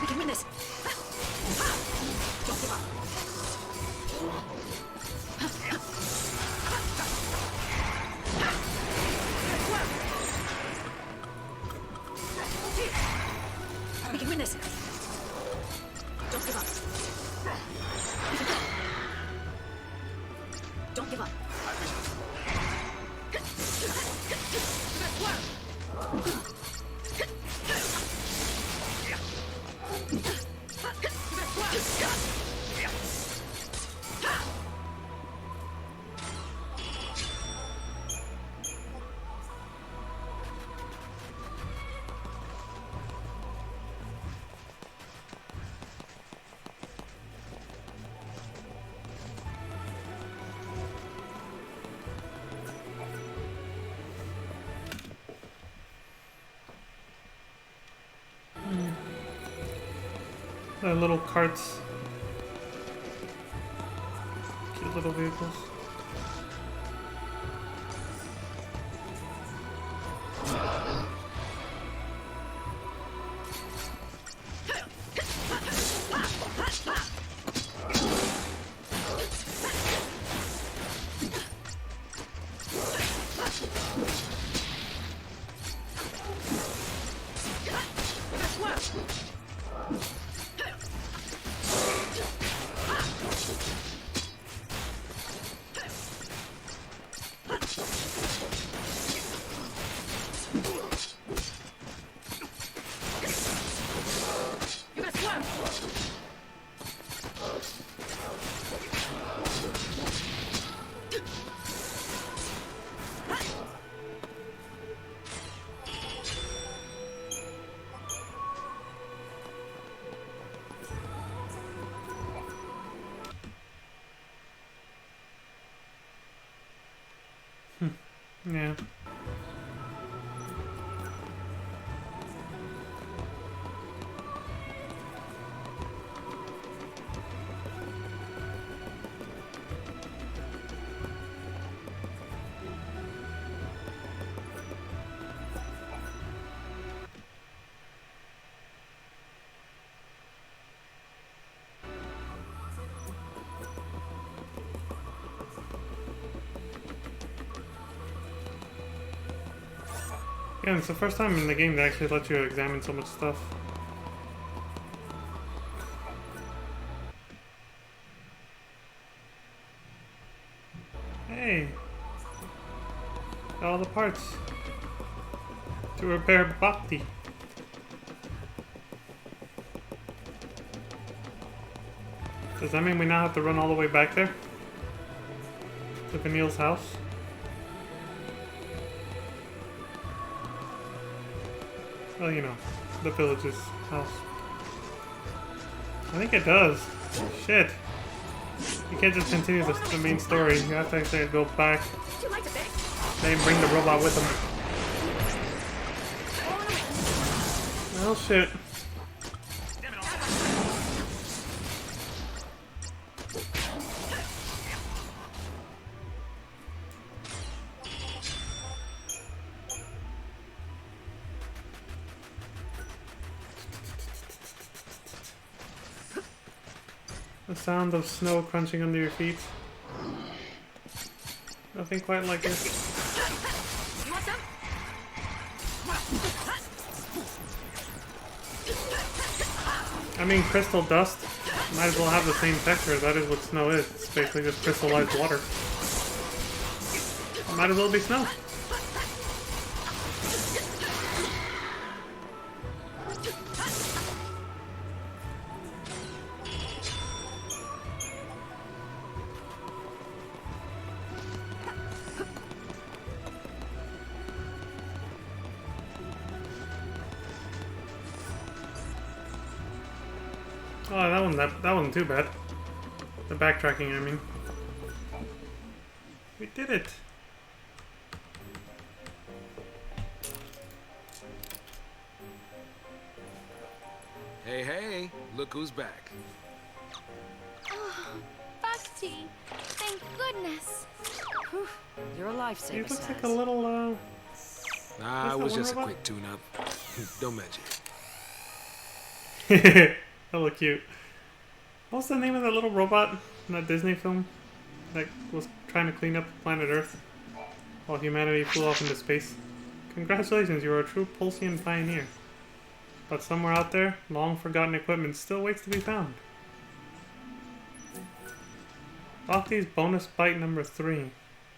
[SPEAKER 6] We can win this. Don't give up. We can win this. Don't give up. Don't give up.
[SPEAKER 1] Little carts. Cute little vehicles. Yeah. Yeah, it's the first time in the game they actually let you examine so much stuff. Hey! Got all the parts to repair Bhakti. Does that mean we now have to run all the way back there? To Vanille's house? Well, you know, the village's house. I think it does. Shit. You can't just continue the main story. You have to actually go back. They bring the robot with them. Well, shit. The sound of snow crunching under your feet. Nothing quite like it. I mean, crystal dust might as well have the same texture. That is what snow is. It's basically just crystallized water. Might as well be snow. Oh, that wasn't too bad. The backtracking, I mean. We did it!
[SPEAKER 3] Hey, hey, look who's back.
[SPEAKER 7] Oh, Bhakti, thank goodness.
[SPEAKER 2] Whew. You're a
[SPEAKER 1] He
[SPEAKER 2] lifesaver,
[SPEAKER 1] looks like a
[SPEAKER 2] Saz.
[SPEAKER 1] little,
[SPEAKER 3] Nah,
[SPEAKER 1] What's
[SPEAKER 3] it was
[SPEAKER 1] that one
[SPEAKER 3] just a
[SPEAKER 1] robot?
[SPEAKER 3] quick tune-up. Don't mention it.
[SPEAKER 1] hella cute. What's the name of that little robot in that Disney film that was trying to clean up planet Earth while humanity flew off into space? Congratulations, you are a true Pulsian pioneer. But somewhere out there, long forgotten equipment still waits to be found. Bhakti's bonus bite number 3.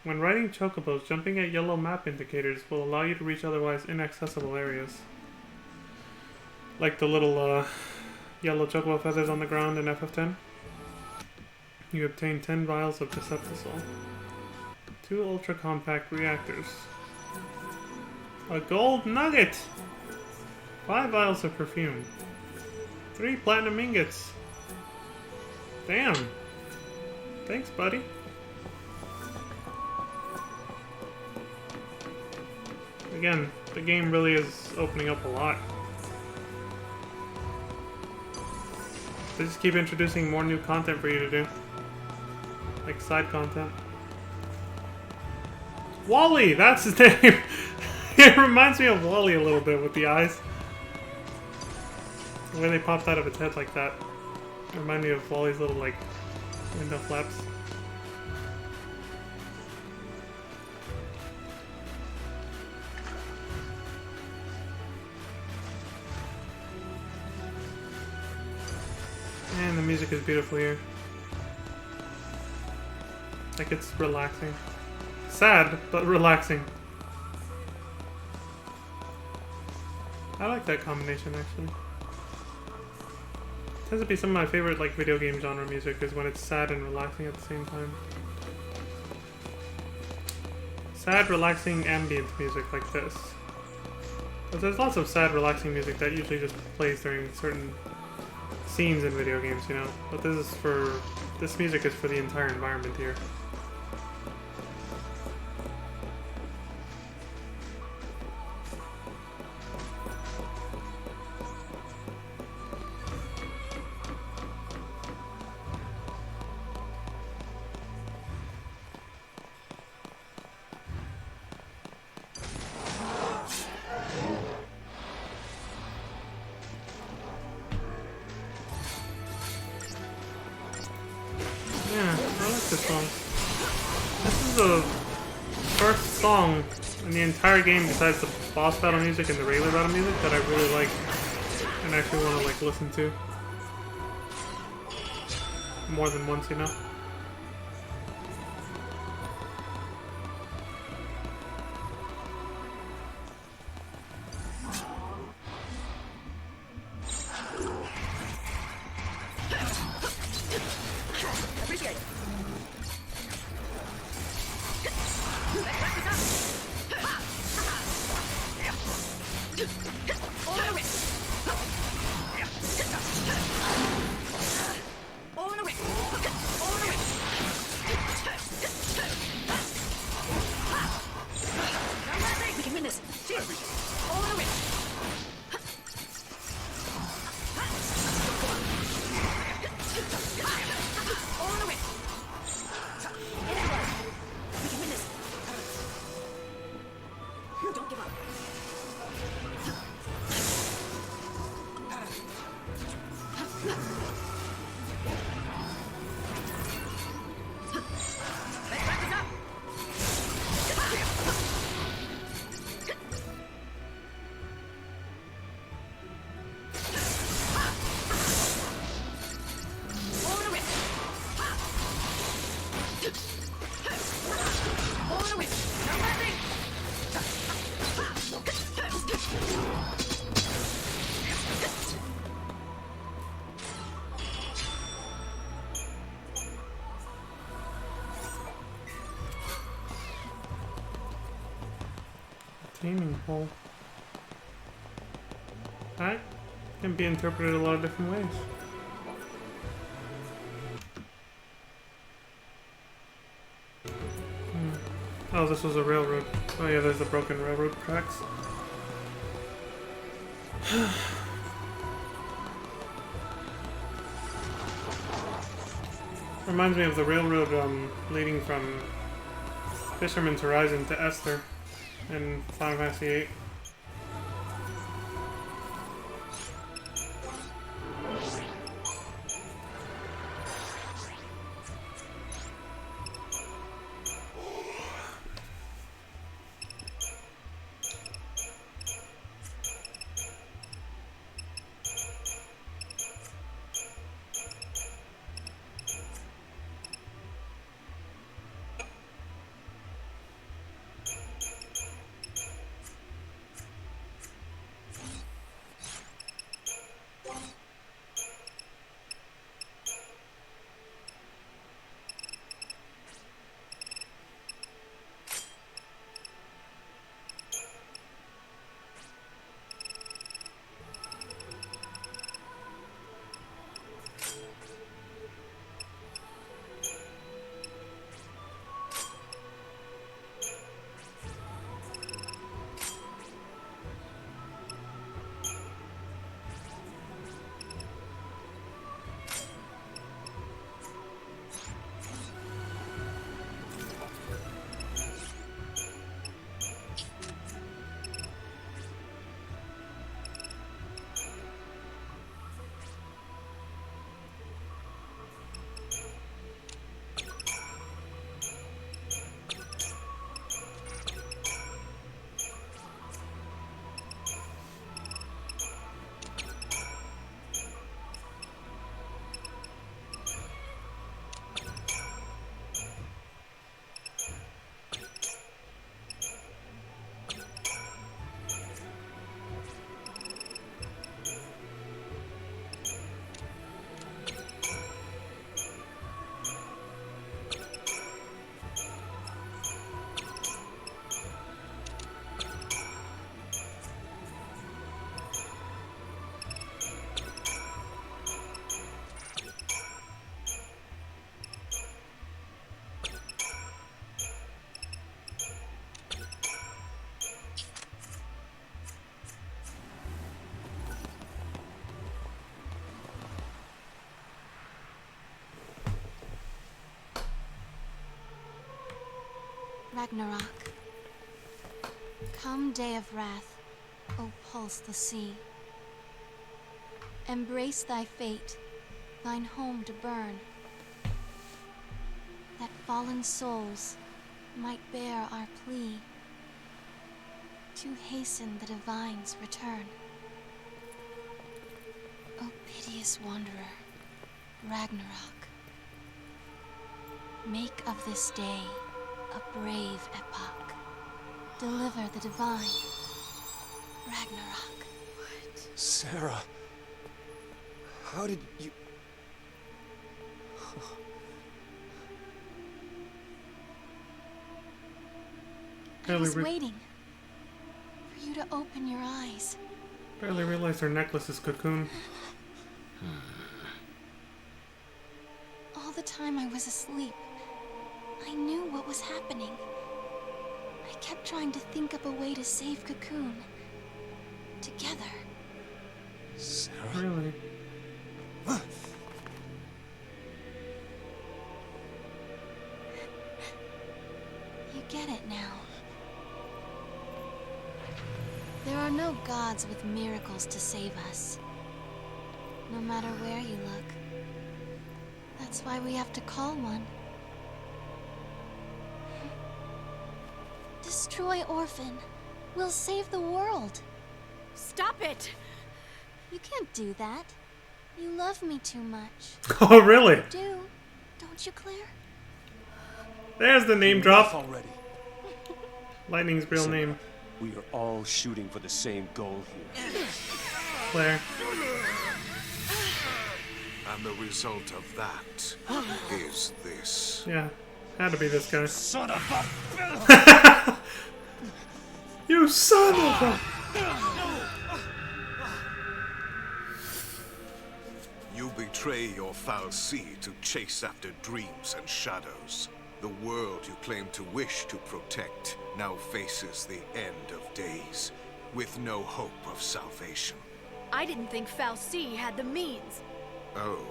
[SPEAKER 1] When riding chocobos, jumping at yellow map indicators will allow you to reach otherwise inaccessible areas. Like the little yellow chocobo feathers on the ground in FF10. You obtain 10 vials of Deceptisol. 2 ultra compact reactors. A gold nugget! 5 vials of perfume. 3 platinum ingots. Damn. Thanks, buddy. Again, the game really is opening up a lot. They just keep introducing more new content for you to do. Like side content. Wally! That's his name! It reminds me of Wally a little bit with the eyes. The way they popped out of its head like that. Remind me of Wally's little, like, window flaps. And the music is beautiful here. Like it's relaxing. Sad, but relaxing. I like that combination actually. Tends to be some of my favorite like video game genre music is when it's sad and relaxing at the same time. Sad, relaxing ambient music like this. But there's lots of sad, relaxing music that usually just plays during certain scenes in video games, you know. But this music is for the entire environment here. the first song in the entire game besides the boss battle music and the regular battle music that I really like and actually want to like listen to more than once, you know. Gaming hole. That can be interpreted a lot of different ways. Oh, this was a railroad. Oh yeah, there's the broken railroad tracks. Reminds me of the railroad leading from Fisherman's Horizon to Esther in Final Fantasy VIII.
[SPEAKER 8] Ragnarok. Come, day of wrath, O pulse the sea. Embrace thy fate, thine home to burn, that fallen souls might bear our plea to hasten the Divine's return. O piteous wanderer, Ragnarok, make of this day a brave epoch. Deliver the Divine, Ragnarok.
[SPEAKER 5] Sarah, how did you...
[SPEAKER 8] I was
[SPEAKER 1] Barely,
[SPEAKER 8] waiting for you to open your eyes.
[SPEAKER 1] barely realized her necklace is Cocoon.
[SPEAKER 8] All the time I was asleep, I knew what was happening. I kept trying to think up a way to save Cocoon. Together.
[SPEAKER 5] Sarah?
[SPEAKER 1] Really?
[SPEAKER 8] You get it now. There are no gods with miracles to save us. No matter where you look. That's why we have to call one. Destroy Orphan. We'll save the world.
[SPEAKER 6] Stop it!
[SPEAKER 8] You can't do that. You love me too much.
[SPEAKER 1] Oh, really?
[SPEAKER 8] Do, don't you, Claire?
[SPEAKER 1] There's the name drop.
[SPEAKER 5] Already.
[SPEAKER 1] Lightning's real
[SPEAKER 5] Sarah,
[SPEAKER 1] name.
[SPEAKER 5] We are all shooting for the same goal here.
[SPEAKER 1] Claire.
[SPEAKER 9] And the result of that is this.
[SPEAKER 1] Yeah. Had to be this guy.
[SPEAKER 5] Son of a...
[SPEAKER 1] You son of a...
[SPEAKER 9] You betray your fal'Cie to chase after dreams and shadows. The world you claim to wish to protect now faces the end of days, with no hope of salvation.
[SPEAKER 6] I didn't think fal'Cie had the means.
[SPEAKER 9] Oh,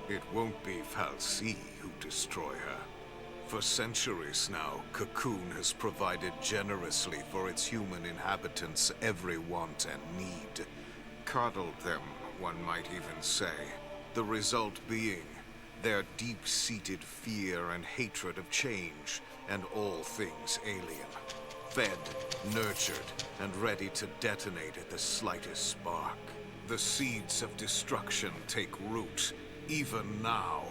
[SPEAKER 9] it won't be fal'Cie who destroy her. For centuries now, Cocoon has provided generously for its human inhabitants every want and need. Coddled them, one might even say. The result being their deep-seated fear and hatred of change and all things alien. Fed, nurtured, and ready to detonate at the slightest spark. The seeds of destruction take root, even now.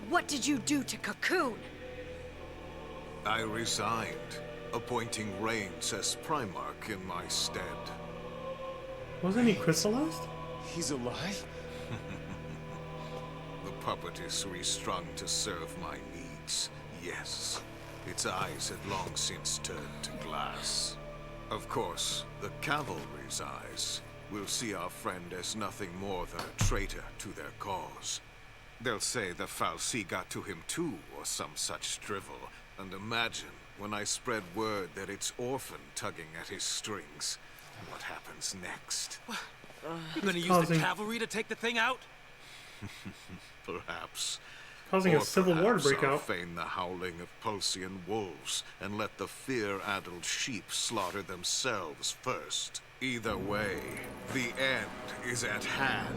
[SPEAKER 6] What did you do to Cocoon?
[SPEAKER 9] I resigned, appointing Reigns as Primarch in my stead.
[SPEAKER 1] Wasn't he crystallized?
[SPEAKER 5] He's alive?
[SPEAKER 9] The puppet is restrung to serve my needs, yes. Its eyes had long since turned to glass. Of course, the cavalry's eyes will see our friend as nothing more than a traitor to their cause. They'll say the fal'Cie got to him too, or some such drivel. And imagine when I spread word that it's Orphan tugging at his strings. What happens next?
[SPEAKER 3] You gonna use
[SPEAKER 1] Causing-
[SPEAKER 3] the cavalry to take the thing out?
[SPEAKER 9] Perhaps.
[SPEAKER 1] Causing
[SPEAKER 9] Or
[SPEAKER 1] a civil war to
[SPEAKER 9] perhaps
[SPEAKER 1] break
[SPEAKER 9] I'll
[SPEAKER 1] out.
[SPEAKER 9] feign the howling of Pulsian wolves and let the fear-addled sheep slaughter themselves first. Either way, the end is at hand.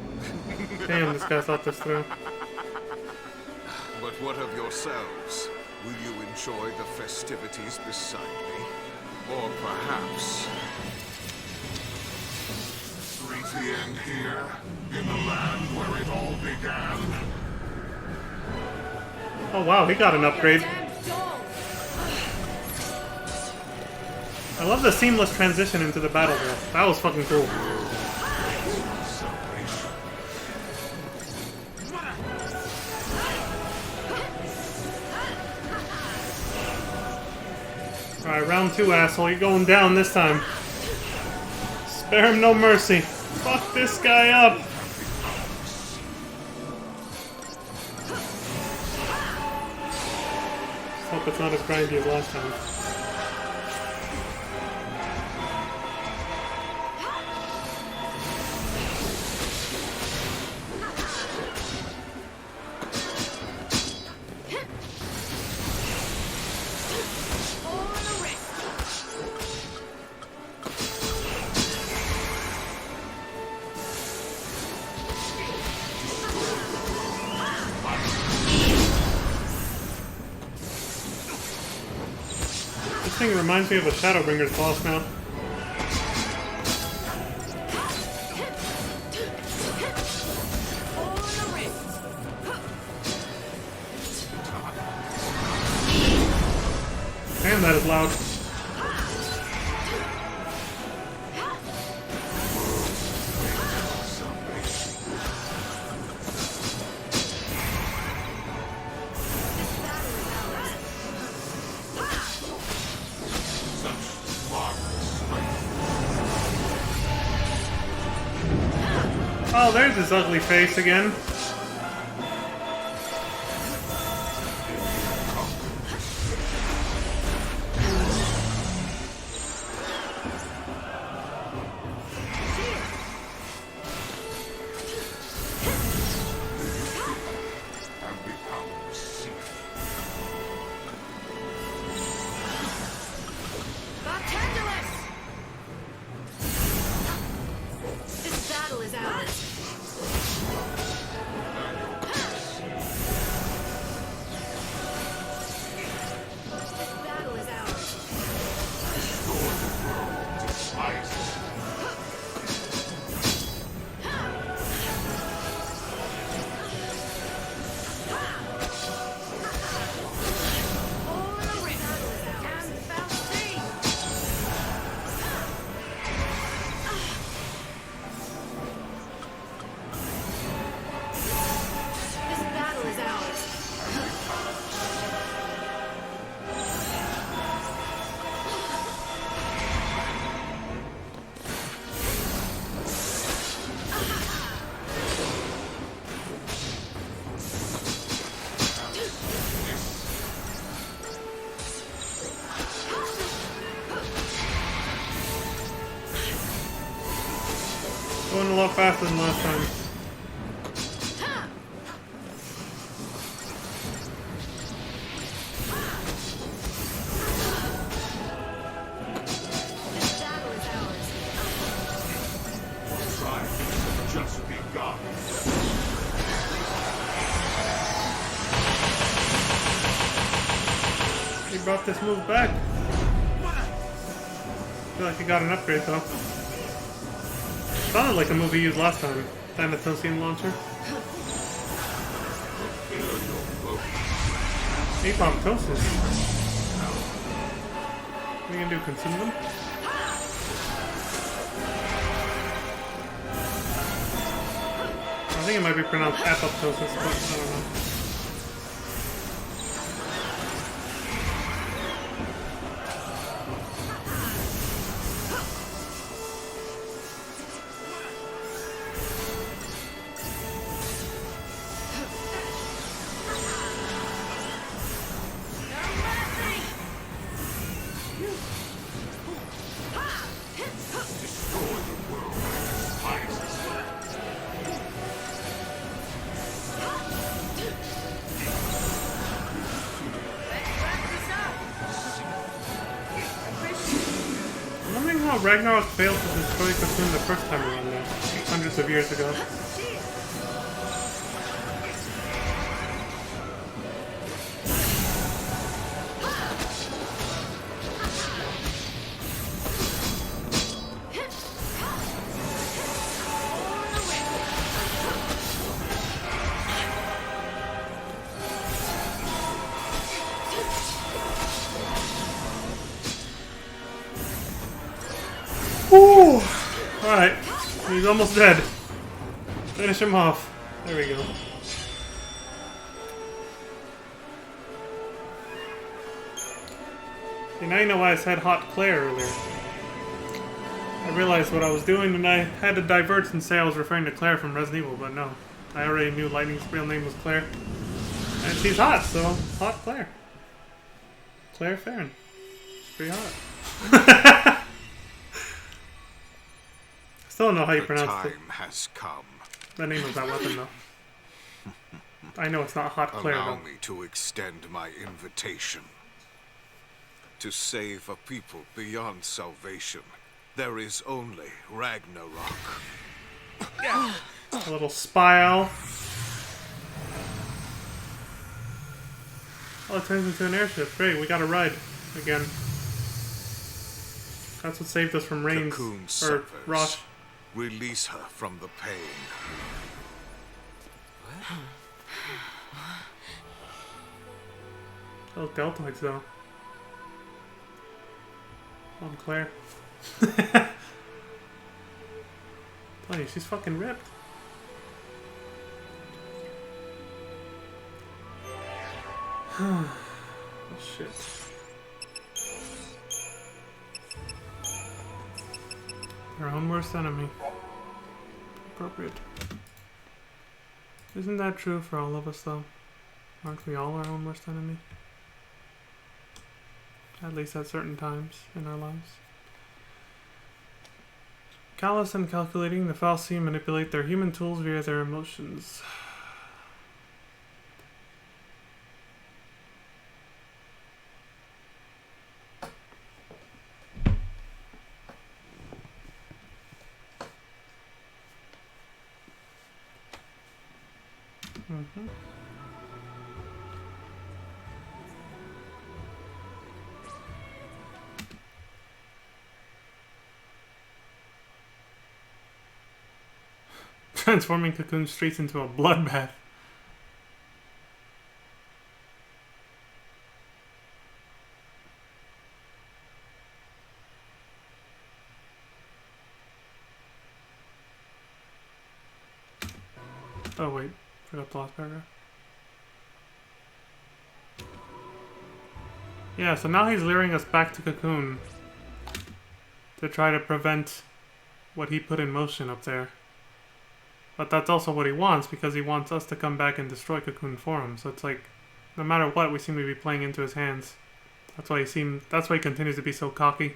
[SPEAKER 1] Damn, this guy thought this through.
[SPEAKER 9] But what of yourselves? Will you enjoy the festivities beside me? Or perhaps...
[SPEAKER 10] Reach the end here, in the land where it all began.
[SPEAKER 1] Oh wow, he got an upgrade. I love the seamless transition into the battle there. That was fucking cool. Alright, round 2, asshole. You're going down this time. Spare him no mercy. Fuck this guy up. Hope it's not as grindy as last time. thing reminds me of a Shadowbringers boss now. Damn, that is loud. Oh, there's his ugly face again.
[SPEAKER 6] This battle is ours.
[SPEAKER 1] Going a lot faster than last time.
[SPEAKER 10] Just begun.
[SPEAKER 1] He brought this move back. I feel like he got an upgrade though. Sounded like the move he used last time. Thanatosian launcher. Apoptosis. What are you gonna do? Consume them? I think it might be pronounced apoptosis, but I don't know. How Ragnarok failed to destroy Cocoon the first time around there, hundreds of years ago. Ooh! Alright, he's almost dead. Finish him off. There we go. See, now you know why I said Hot Claire earlier. I realized what I was doing and I had to divert and say I was referring to Claire from Resident Evil, but no. I already knew Lightning's real name was Claire. And she's hot, so Hot Claire. Claire Farron. Pretty hot. Still don't know how you pronounce it.
[SPEAKER 9] The time has come.
[SPEAKER 1] The name of that weapon, though. I know it's not Hot Claire,
[SPEAKER 9] Allow
[SPEAKER 1] though.
[SPEAKER 9] me to extend my invitation. To save a people beyond salvation, there is only Ragnarok.
[SPEAKER 1] A little spile. Oh, it turns into an airship. Great, we got a ride again. That's what saved us from Reigns.
[SPEAKER 9] Cocoon
[SPEAKER 1] Or
[SPEAKER 9] suffers.
[SPEAKER 1] Rosh.
[SPEAKER 9] Release her from the pain.
[SPEAKER 1] Those deltoids, though. Oh, Claire. Tell you, she's fucking ripped. Oh, shit. Our own worst enemy. Appropriate. Isn't that true for all of us, though? Aren't we all our own worst enemy? At least at certain times in our lives. Callous and calculating, the fal'Cie manipulate their human tools via their emotions. Mm-hmm. Transforming Cocoon streets into a bloodbath. Oh wait, forgot the last paragraph. Yeah, so now he's luring us back to Cocoon to try to prevent what he put in motion up there. But that's also what he wants, because he wants us to come back and destroy Cocoon for him. So it's like, no matter what, we seem to be playing into his hands. That's why he continues to be so cocky.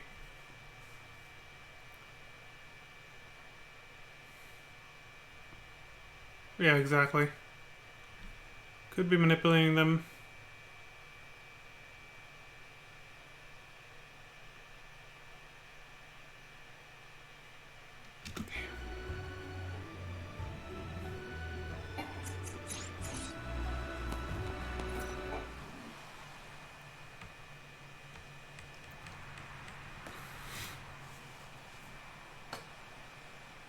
[SPEAKER 1] Yeah, exactly. Could be manipulating them.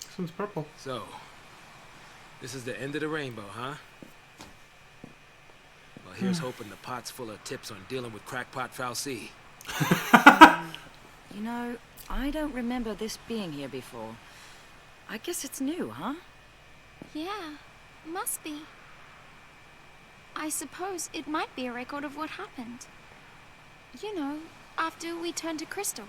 [SPEAKER 1] This one's purple.
[SPEAKER 3] So, this is the end of the rainbow, huh? Well, here's hoping the pot's full of tips on dealing with crackpot fal'Cie.
[SPEAKER 2] You know, I don't remember this being here before. I guess it's new, huh?
[SPEAKER 8] Yeah, must be. I suppose it might be a record of what happened. You know, after we turned to crystal.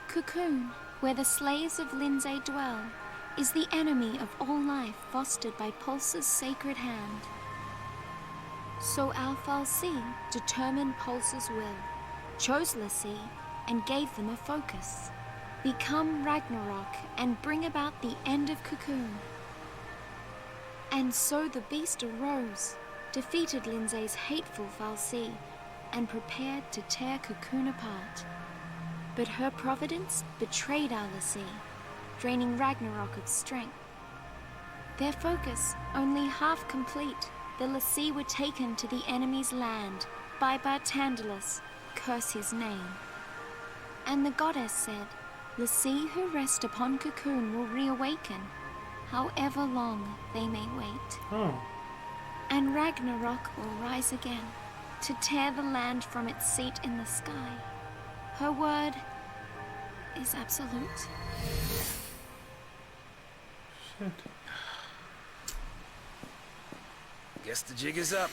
[SPEAKER 8] Cocoon, where the slaves of Lindsay dwell, is the enemy of all life fostered by Pulse's sacred hand. So our fal'Cie determined Pulse's will, chose l'Cie, and gave them a focus. Become Ragnarok and bring about the end of Cocoon. And so the beast arose, defeated Lindsay's hateful fal'Cie, and prepared to tear Cocoon apart. But her providence betrayed our l'Cie, draining Ragnarok of strength. Their focus only half complete, the l'Cie were taken to the enemy's land by Bartandalus, curse his name. And the goddess said, l'Cie who rest upon Cocoon will reawaken, however long they may wait.
[SPEAKER 1] Oh.
[SPEAKER 8] And Ragnarok will rise again, to tear the land from its seat in the sky. Her word is absolute.
[SPEAKER 1] Shit.
[SPEAKER 3] Guess the jig is up.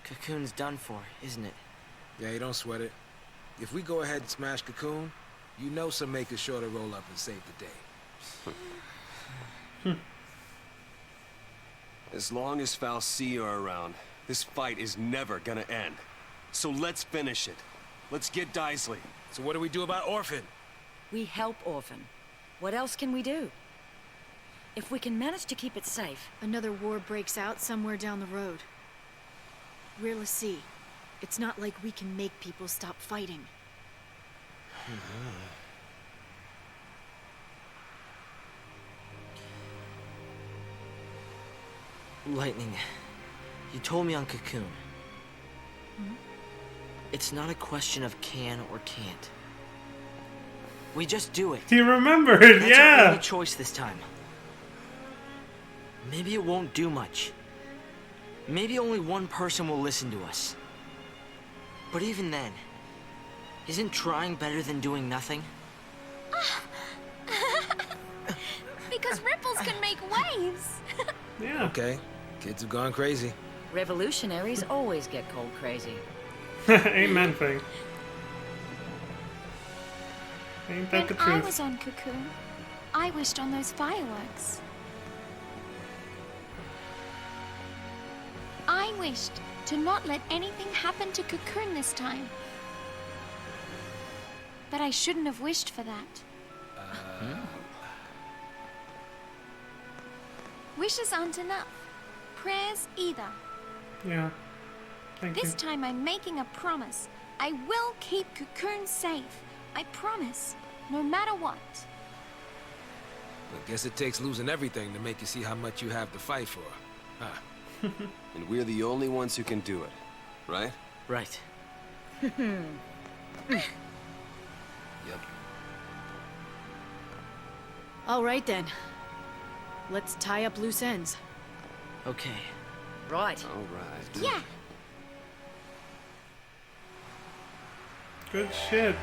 [SPEAKER 4] Cocoon's done for, isn't it?
[SPEAKER 3] Yeah, you don't sweat it. If we go ahead and smash Cocoon, you know some makers sure to roll up and save the day.
[SPEAKER 5] As long as fal'Cie are around, this fight is never gonna end. So let's finish it. Let's get Daisley.
[SPEAKER 3] So what do we do about Orphan?
[SPEAKER 2] We help Orphan. What else can we do? If we can manage to keep it safe...
[SPEAKER 6] Another war breaks out somewhere down the road. We're l'Cie. It's not like we can make people stop fighting.
[SPEAKER 4] Lightning, you told me on Cocoon. It's not a question of can or can't. We just do it.
[SPEAKER 1] He remembered,
[SPEAKER 4] That's our
[SPEAKER 1] yeah!
[SPEAKER 4] only choice this time. Maybe it won't do much. Maybe only one person will listen to us. But even then, isn't trying better than doing nothing?
[SPEAKER 7] Because ripples can make waves.
[SPEAKER 1] Yeah.
[SPEAKER 3] Okay, kids have gone crazy.
[SPEAKER 2] Revolutionaries always get cold crazy.
[SPEAKER 1] Amen, thing. Ain't that the
[SPEAKER 7] When I
[SPEAKER 1] truth?
[SPEAKER 7] was on Cocoon, I wished on those fireworks. I wished to not let anything happen to Cocoon this time. But I shouldn't have wished for that. Wishes aren't enough. Prayers either.
[SPEAKER 1] Yeah. Thank
[SPEAKER 7] This
[SPEAKER 1] you.
[SPEAKER 7] time I'm making a promise. I will keep Cocoon safe. I promise. No matter what.
[SPEAKER 3] I guess it takes losing everything to make you see how much you have to fight for. Huh.
[SPEAKER 5] And we're the only ones who can do it, right?
[SPEAKER 4] Right.
[SPEAKER 3] Yep.
[SPEAKER 6] All right then. Let's tie up loose ends.
[SPEAKER 4] Okay.
[SPEAKER 2] Right.
[SPEAKER 5] All right.
[SPEAKER 7] Yeah.
[SPEAKER 1] Good shit.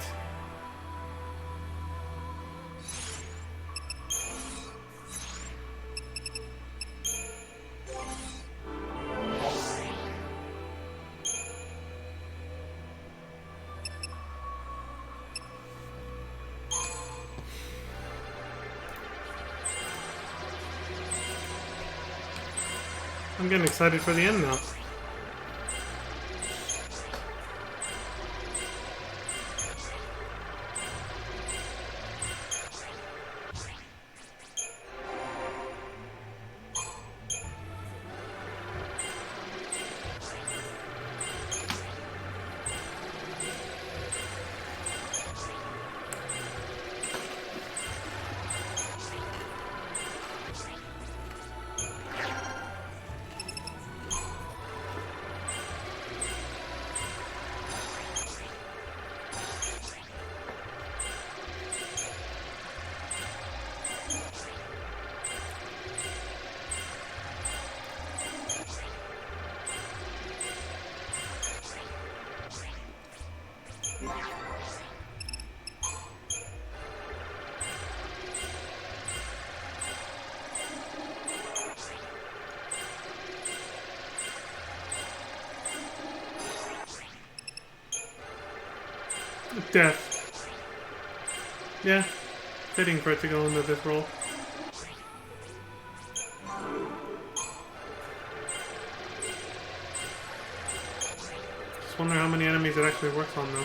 [SPEAKER 1] I'm getting excited for the end now. Death. Yeah, fitting for it to go into this role. Just wonder how many enemies it actually works on though.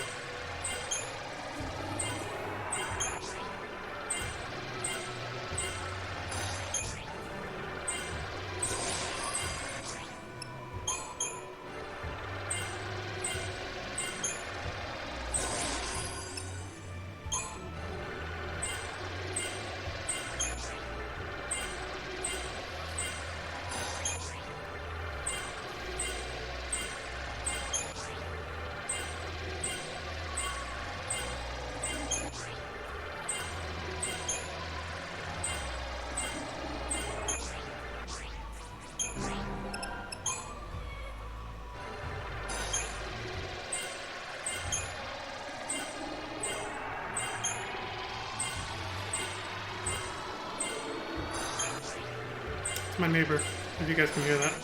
[SPEAKER 1] It's my neighbor, if you guys can hear that.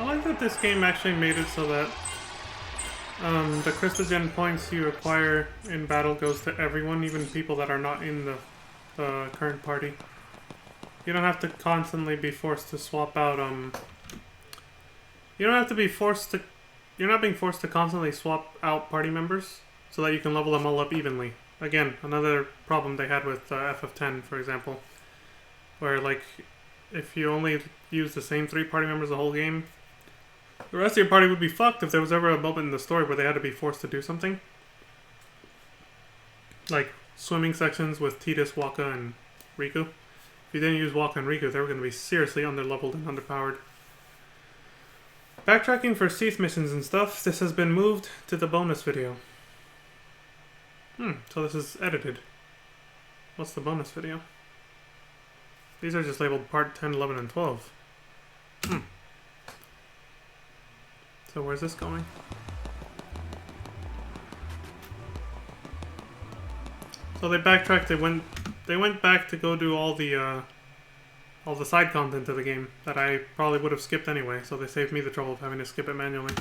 [SPEAKER 1] like that this game actually made it so that the Crystagen points you acquire in battle goes to everyone, even people that are not in the current party. You don't have to constantly be forced to swap out, you don't have to be forced to, you're not being forced to constantly swap out party members so that you can level them all up evenly. Again, another problem they had with FF10, for example, where, like, if you only use the same 3 party members the whole game, the rest of your party would be fucked if there was ever a moment in the story where they had to be forced to do something. Like swimming sections with Tidus, Wakka, and Riku. If you didn't use Wakka and Riku, they were going to be seriously underleveled and underpowered. Backtracking for Seath missions and stuff, this has been moved to the bonus video. So this is edited. What's the bonus video? These are just labeled part 10, 11, and 12. So where's this going? So they backtracked. They went back to go do all the side content of the game that I probably would have skipped anyway. So they saved me the trouble of having to skip it manually.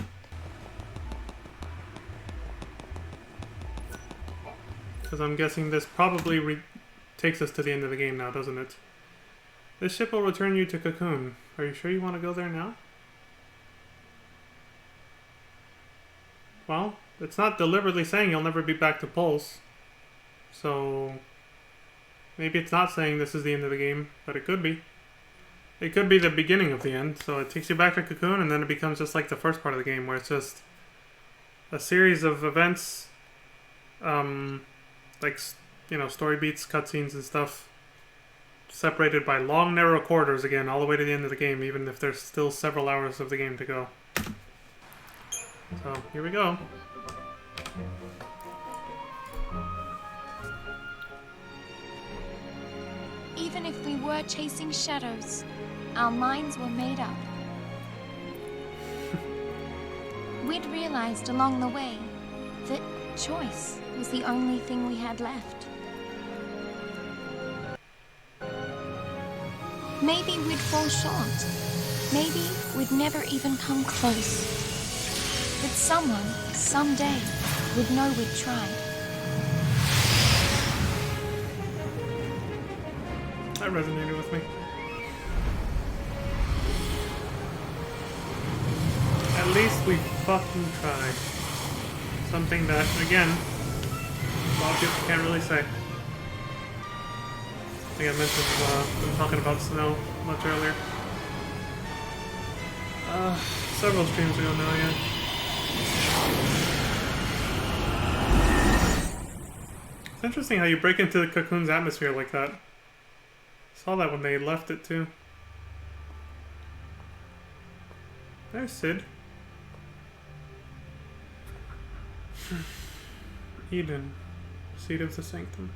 [SPEAKER 1] Because I'm guessing this probably takes us to the end of the game now, doesn't it? This ship will return you to Cocoon. Are you sure you want to go there now? Well, it's not deliberately saying you'll never be back to Pulse. So maybe it's not saying this is the end of the game, but it could be. It could be the beginning of the end. So it takes you back to Cocoon, and then it becomes just like the first part of the game, where it's just a series of events, like, you know, story beats, cutscenes, and stuff, separated by long, narrow corridors again, all the way to the end of the game, even if there's still several hours of the game to go. So, here we go.
[SPEAKER 8] Even if we were chasing shadows, our minds were made up. We'd realized along the way that choice was the only thing we had left. Maybe we'd fall short. Maybe we'd never even come close. But someone, someday, would know we'd tried.
[SPEAKER 1] That resonated with me. At least we fucking tried. Something that, again, a lot of people can't really say. I think I mentioned them talking about snow much earlier. Several streams ago now, yeah. It's interesting how you break into the Cocoon's atmosphere like that. Saw that when they left it too. There's Sid. Eden, seat of the sanctum.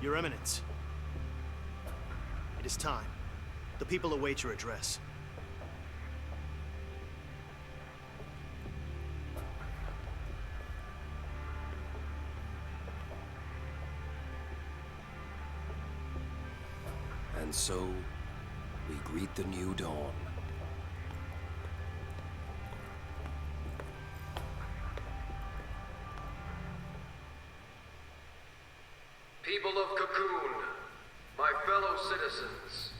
[SPEAKER 11] Your Eminence. It is time. The people await your address.
[SPEAKER 5] And so, we greet the new dawn.
[SPEAKER 12] People of Cocoon, my fellow citizens,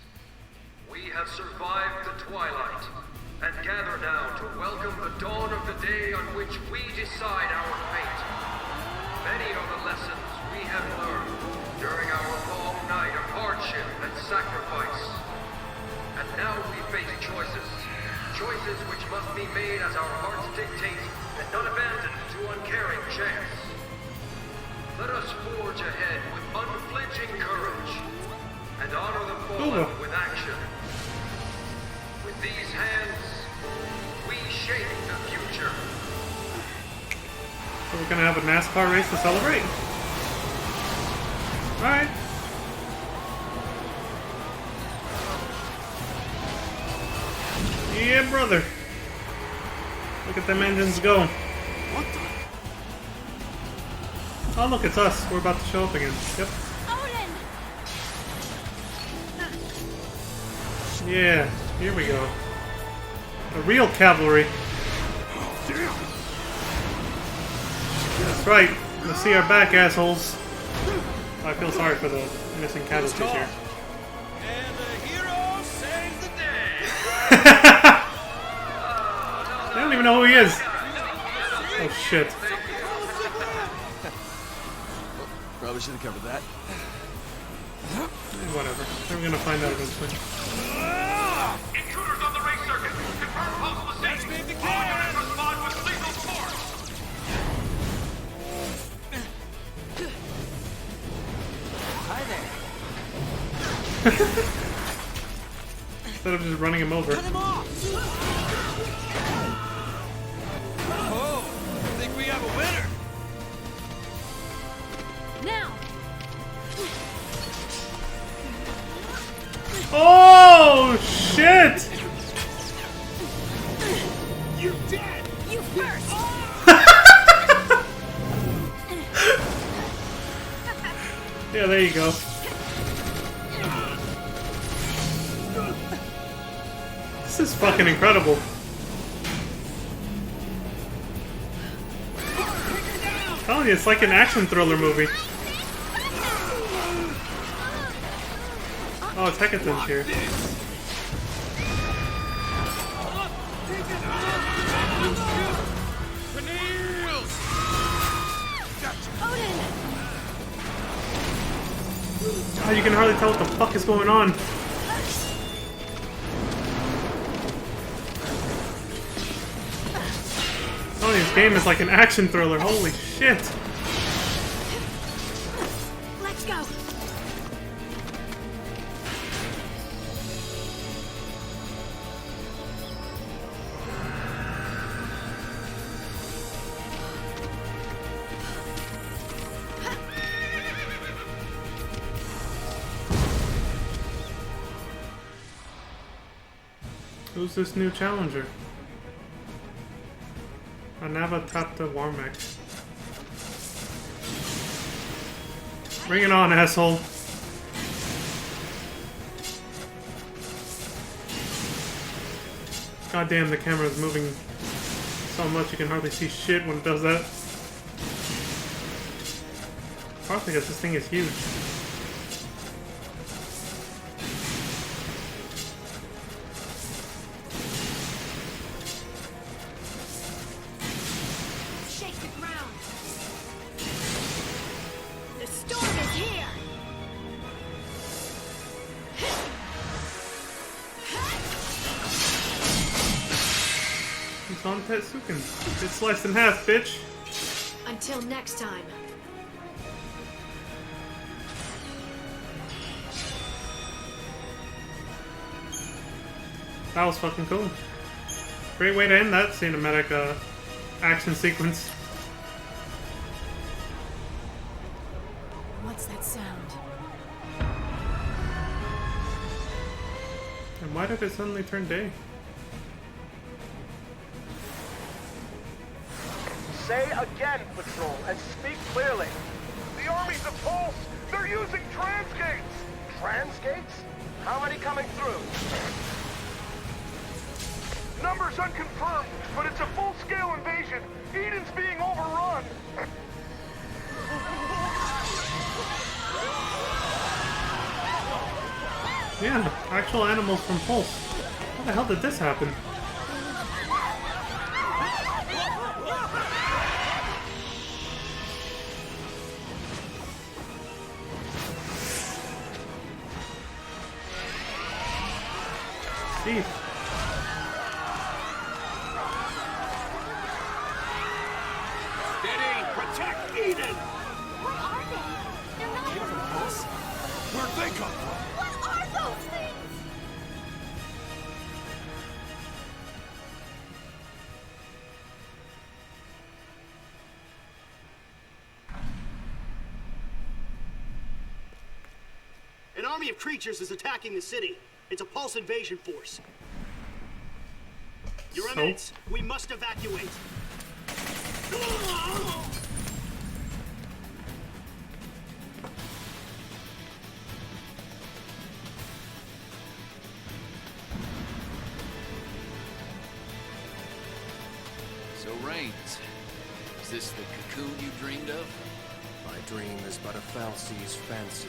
[SPEAKER 12] we have survived the twilight and gather now to welcome the dawn of the day on which we decide our fate. Many are the lessons we have learned during our long night of hardship and sacrifice. And now we face choices. Choices which must be made as our hearts dictate and not abandoned to uncaring chance. Let us forge ahead with unflinching courage and honor the fallen with action. With these hands, we shape the future.
[SPEAKER 1] So we're gonna have a NASCAR race to celebrate? Alright. Yeah, brother. Look at them engines going.
[SPEAKER 11] What the?
[SPEAKER 1] Oh look, it's us. We're about to show up again. Yep.
[SPEAKER 7] Odin!
[SPEAKER 1] Yeah, here we go. A real cavalry. That's right. Let's see our back, assholes. I feel sorry for the missing casualties here.
[SPEAKER 13] And the hero saves the day.
[SPEAKER 1] I don't even know who he is. Oh shit.
[SPEAKER 5] Probably should have covered that.
[SPEAKER 1] Whatever. We're gonna find out eventually.
[SPEAKER 10] Intruders on the race circuit. Confirm post Lassine. All units respond with lethal force.
[SPEAKER 4] Hi there.
[SPEAKER 1] Instead of just running him over.
[SPEAKER 4] Cut him off!
[SPEAKER 13] Oh, I think we have a winner.
[SPEAKER 7] Now!
[SPEAKER 1] Oh shit!
[SPEAKER 13] You dead!
[SPEAKER 7] You first!
[SPEAKER 1] Yeah, there you go. This is fucking incredible. I'm telling you, it's like an action thriller movie. Oh, Tekkaton's here.
[SPEAKER 7] Odin!
[SPEAKER 1] Oh, you can hardly tell what the fuck is going on. Oh, this game is like an action thriller. Holy shit.
[SPEAKER 7] Let's go!
[SPEAKER 1] Who's this new challenger? Anavatata Warmek. Bring it on, asshole. God damn, the camera is moving so much you can hardly see shit when it does that. Partly because this thing is huge.
[SPEAKER 7] Shake the ground! The storm is here!
[SPEAKER 1] It's on Tetsuken. It's sliced in half, bitch.
[SPEAKER 6] Until next time.
[SPEAKER 1] That was fucking cool. Great way to end that cinematic action sequence.
[SPEAKER 6] What's that sound?
[SPEAKER 1] And why did it suddenly turn day?
[SPEAKER 14] Say again, Patrol, and speak clearly. The armies of Pulse, they're using transgates! Transgates? How many coming through? Numbers unconfirmed, but it's a full-scale invasion. Eden's being overrun.
[SPEAKER 1] Yeah, actual animals from Pulse. How the hell did this happen? Steve.
[SPEAKER 10] Steady! Protect Eden!
[SPEAKER 7] What are they? They're not from Pulse.
[SPEAKER 10] Where'd they come from?
[SPEAKER 7] What are those things?
[SPEAKER 11] An army of creatures is attacking the city. It's a Pulse invasion force. Your Eminence, we must evacuate.
[SPEAKER 15] So, Reigns, is this the cocoon you dreamed of?
[SPEAKER 5] My dream is but a Fal'Cie's fancy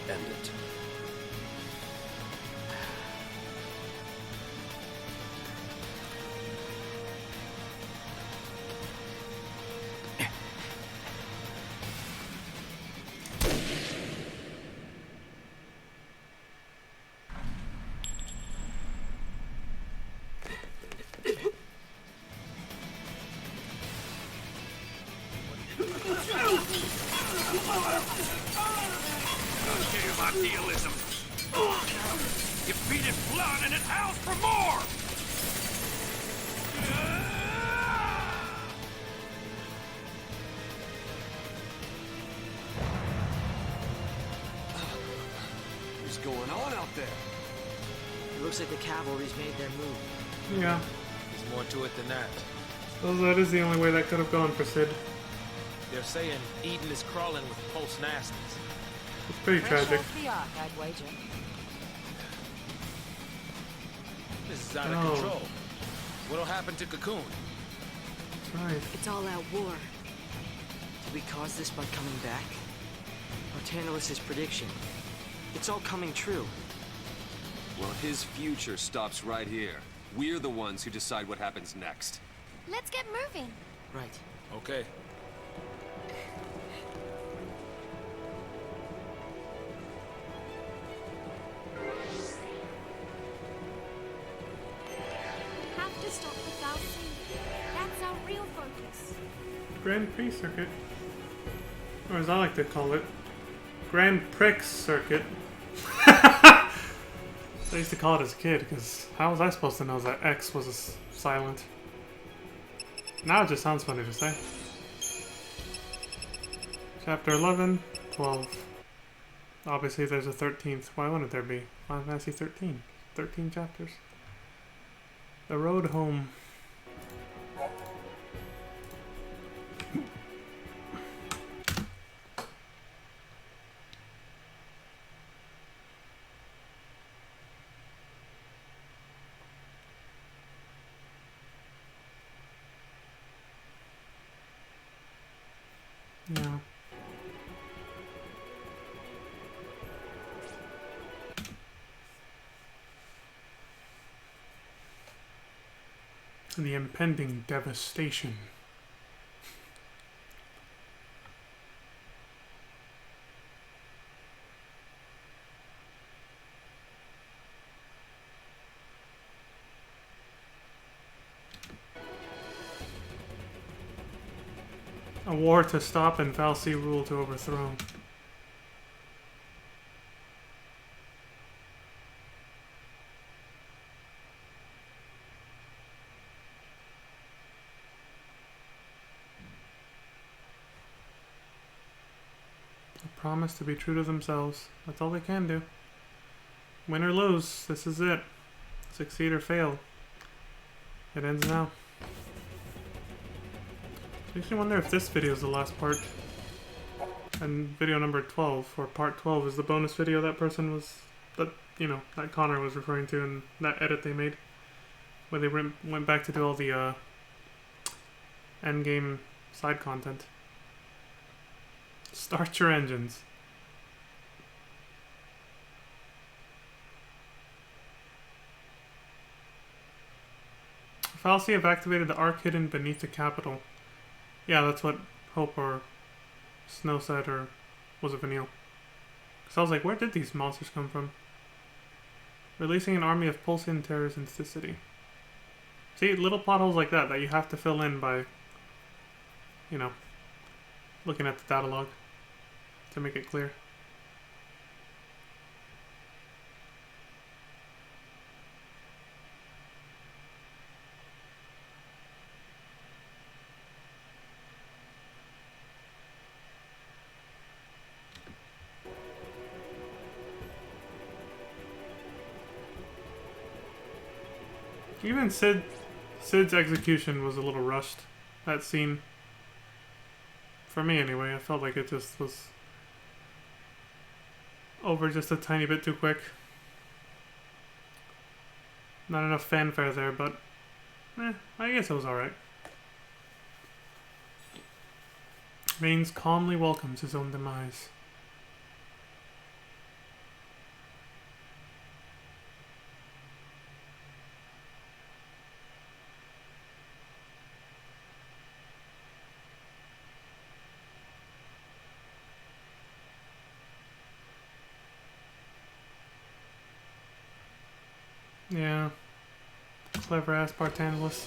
[SPEAKER 5] now. End it.
[SPEAKER 13] Idealism. You feed it blood and it howls for more!
[SPEAKER 5] What's going on out there?
[SPEAKER 4] It looks like the cavalry's made their move.
[SPEAKER 1] Yeah.
[SPEAKER 3] There's more to it than that.
[SPEAKER 1] So that is the only way that could have gone for Cid.
[SPEAKER 3] They're saying Eden is crawling with pulse nasties.
[SPEAKER 1] It's pretty tragic.
[SPEAKER 2] Off the ark, I'd wager.
[SPEAKER 3] This is out of control. What'll happen to Cocoon?
[SPEAKER 1] Right.
[SPEAKER 6] It's all out war.
[SPEAKER 4] Did we cause this by coming back? Or Tantalus' prediction? It's all coming true.
[SPEAKER 5] Well, his future stops right here. We're the ones who decide what happens next.
[SPEAKER 7] Let's get moving.
[SPEAKER 4] Right.
[SPEAKER 3] Okay.
[SPEAKER 7] Have to stop the Fal'Cie. That's our real focus.
[SPEAKER 1] Grand Prix Circuit. Or as I like to call it, Grand Prix Circuit. I used to call it as a kid, because how was I supposed to know that X was silent? Now it just sounds funny to say. Chapter 11, 12. Obviously there's a 13th. Why wouldn't there be? Final Fantasy 13. 13 chapters. The road home. Yeah. The impending devastation. A war to stop and Fal'Cie rule to overthrow. A promise to be true to themselves. That's all they can do. Win or lose, this is it. Succeed or fail. It ends now. Makes me wonder if this video is the last part. And video number 12, or part 12, is the bonus video that person was, that Connor was referring to in that edit they made. Where they went back to do all the endgame side content. Start your engines. Fal'Cie have activated the arc hidden beneath the capital. Yeah, that's what Hope or Snow said, or was it Vanille? Because I was like, where did these monsters come from? Releasing an army of pulsing terrors into the city. See, little plot holes like that you have to fill in by, looking at the data log to make it clear. Even Cid's execution was a little rushed. That scene. For me anyway, I felt like it just was over just a tiny bit too quick. Not enough fanfare there, but I guess it was alright. Raines calmly welcomes his own demise. Yeah. Clever ass Bartanilus.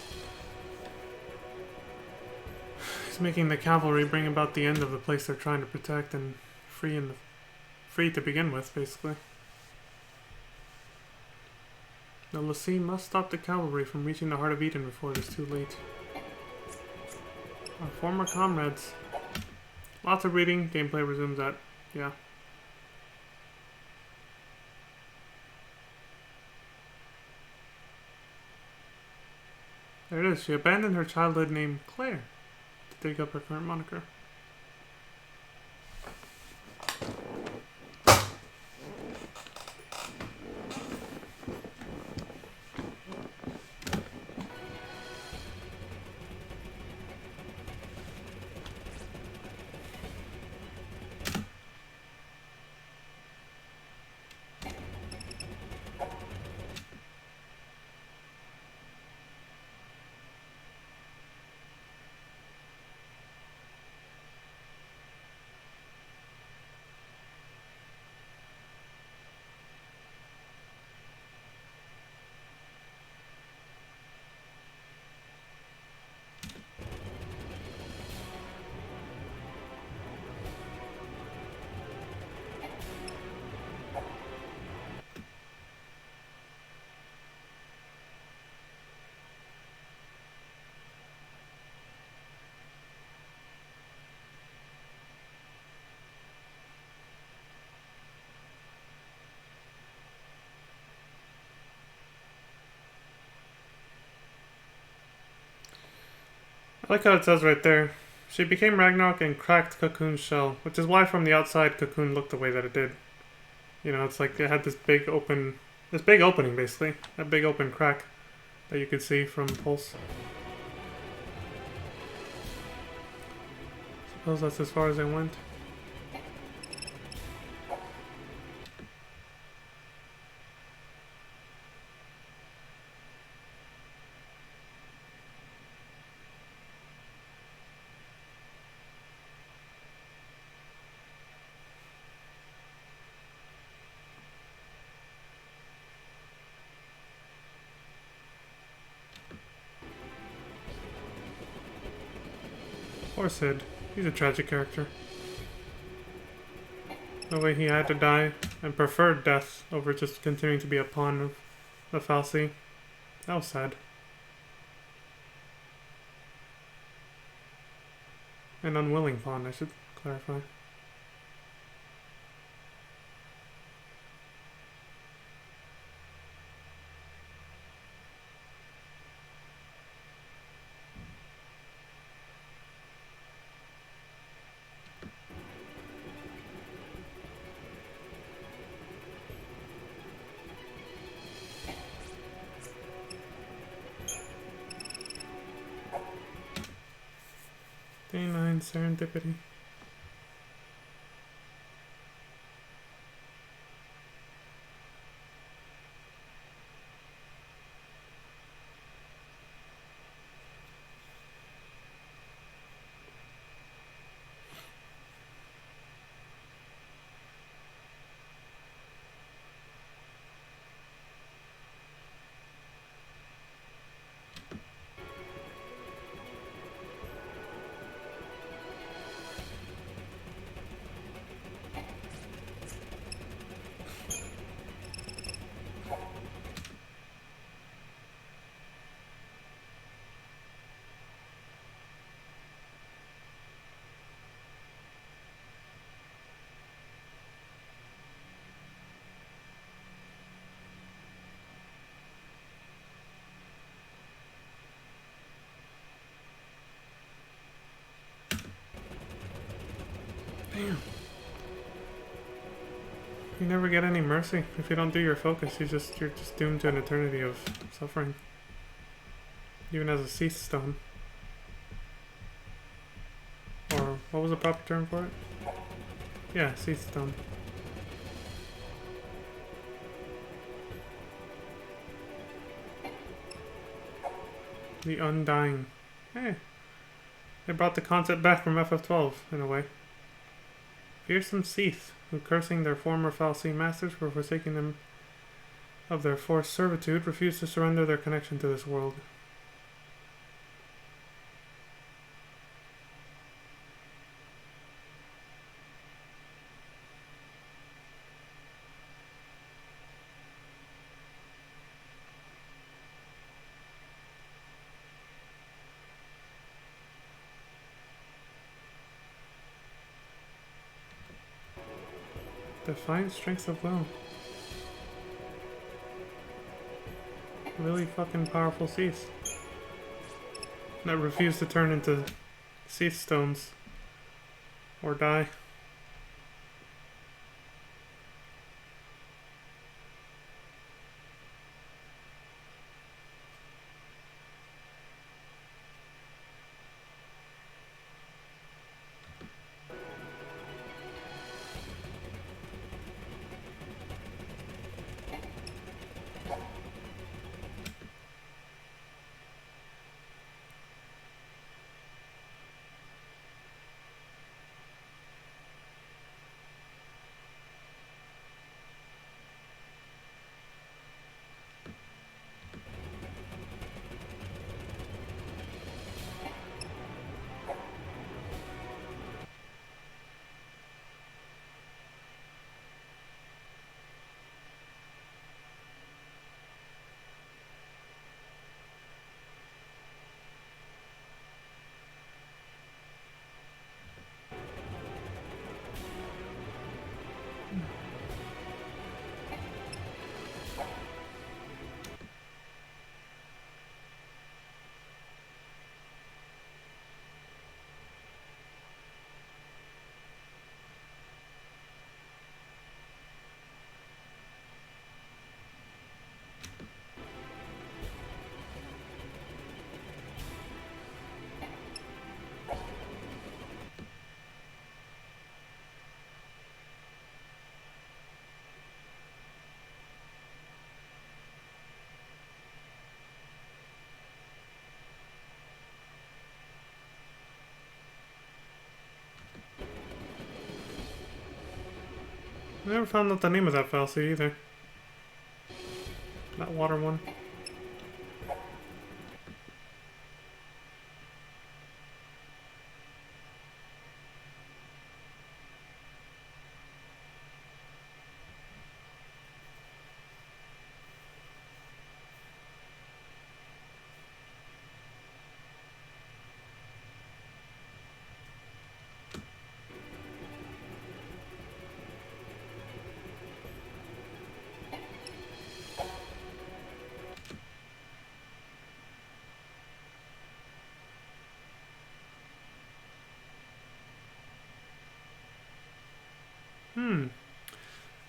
[SPEAKER 1] He's making the cavalry bring about the end of the place they're trying to protect and free to begin with, basically. The l'Cie must stop the cavalry from reaching the heart of Eden before it is too late. Our former comrades. Lots of reading. Gameplay resumes at, yeah. There it is. She abandoned her childhood name Claire to take up her current moniker. I like how it says right there, she became Ragnarok and cracked Cocoon's shell, which is why from the outside Cocoon looked the way that it did. You know, it's like it had this big opening basically, that big open crack that you could see from Pulse. Suppose that's as far as I went. Poor Cid. He's a tragic character. The way he had to die and preferred death over just continuing to be a pawn of the fal'Cie. That was sad. An unwilling pawn, I should clarify. Day 9 Serendipity. Damn. You never get any mercy. If you don't do your focus, you're just doomed to an eternity of suffering. Even as a Seath Stone. Or, what was the proper term for it? Yeah, Seath Stone. The Undying. Hey. They brought the concept back from FF12, in a way. Fearsome Seath, who cursing their former fal'Cie masters for forsaking them of their forced servitude, refuse to surrender their connection to this world. Defiant strength of will. Really fucking powerful Seath. That refuse to turn into Seath Stones. Or die. I never found out the name of that fal'Cie either. That water one.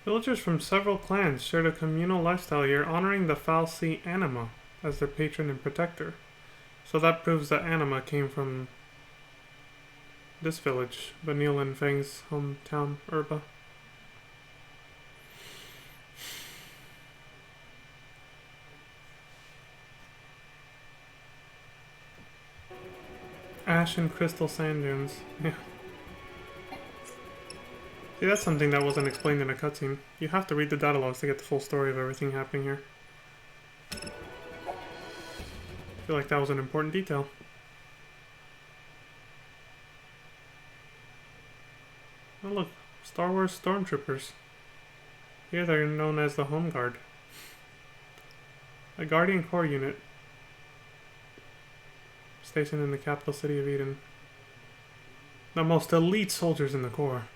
[SPEAKER 1] Villagers from several clans shared a communal lifestyle here, honoring the fal'Cie Anima as their patron and protector. So that proves that Anima came from this village, Vanille and Fang's hometown, Urba. Ash and Crystal Sand Dunes. Yeah. See, that's something that wasn't explained in a cutscene. You have to read the dialogues to get the full story of everything happening here. I feel like that was an important detail. Oh look, Star Wars Stormtroopers. Here they're known as the Home Guard. A Guardian Corps unit stationed in the capital city of Eden. The most elite soldiers in the Corps.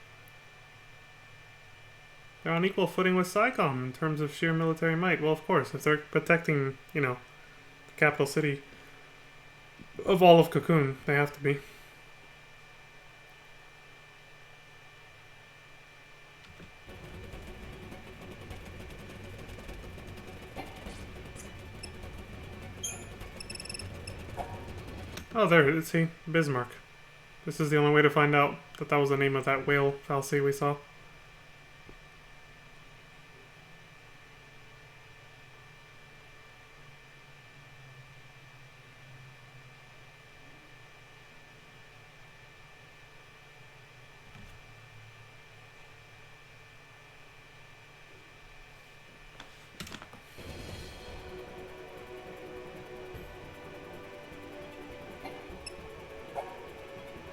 [SPEAKER 1] They're on equal footing with PSICOM in terms of sheer military might. Well, of course, if they're protecting, you know, the capital city of all of Cocoon, they have to be. Oh, there it is. See? Bismarck. This is the only way to find out that that was the name of that whale fal'Cie we saw.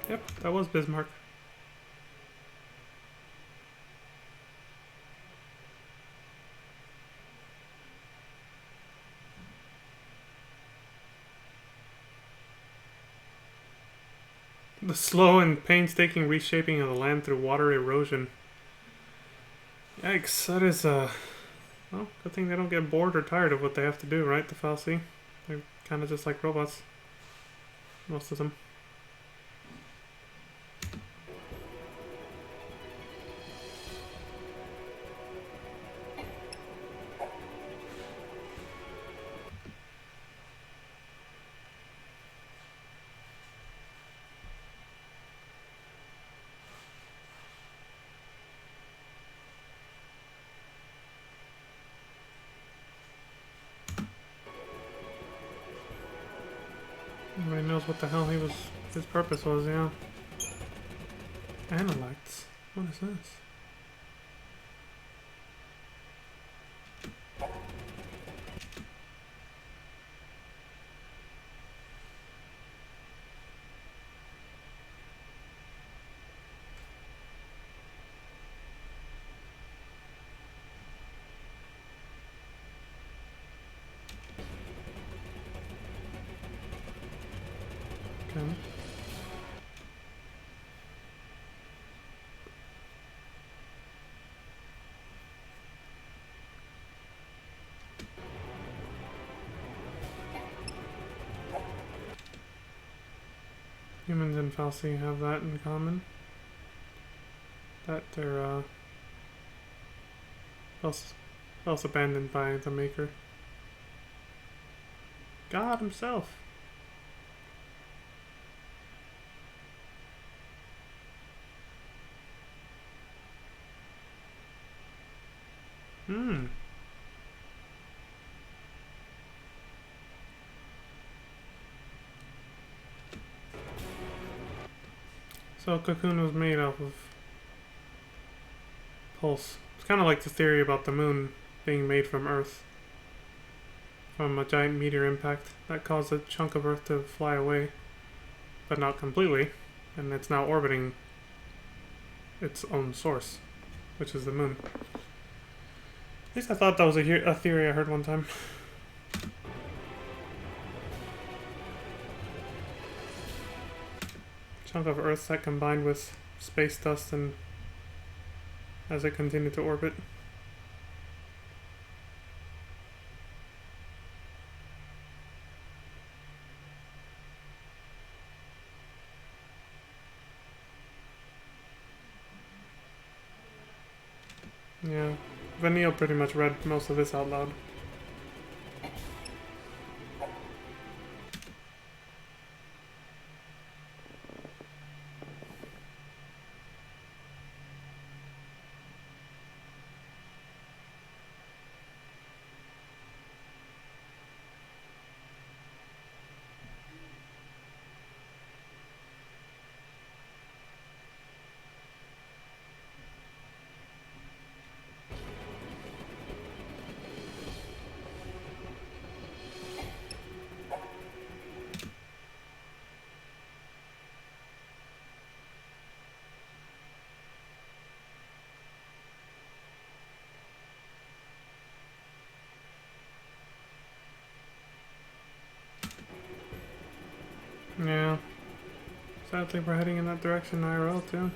[SPEAKER 1] Yep, that was Bismarck. The slow and painstaking reshaping of the land through water erosion. Yikes, that is, well, good thing they don't get bored or tired of what they have to do, right, the fal'Cie? They're kind of just like robots. Most of them. Everybody knows what the hell his purpose was, yeah. Analects? What is this? Okay. Humans and fal'Cie have that in common. That they're, else abandoned by the Maker. God himself. Hmm. So Cocoon was made off of pulse. It's kind of like the theory about the moon being made from Earth. From a giant meteor impact that caused a chunk of Earth to fly away. But not completely. And it's now orbiting its own source, which is the moon. At least I thought that was a theory I heard one time. Chunk of Earth that combined with space dust and as it continued to orbit. Yeah, Vanille pretty much read most of this out loud. Yeah. Sadly, we're heading in that direction IRL too.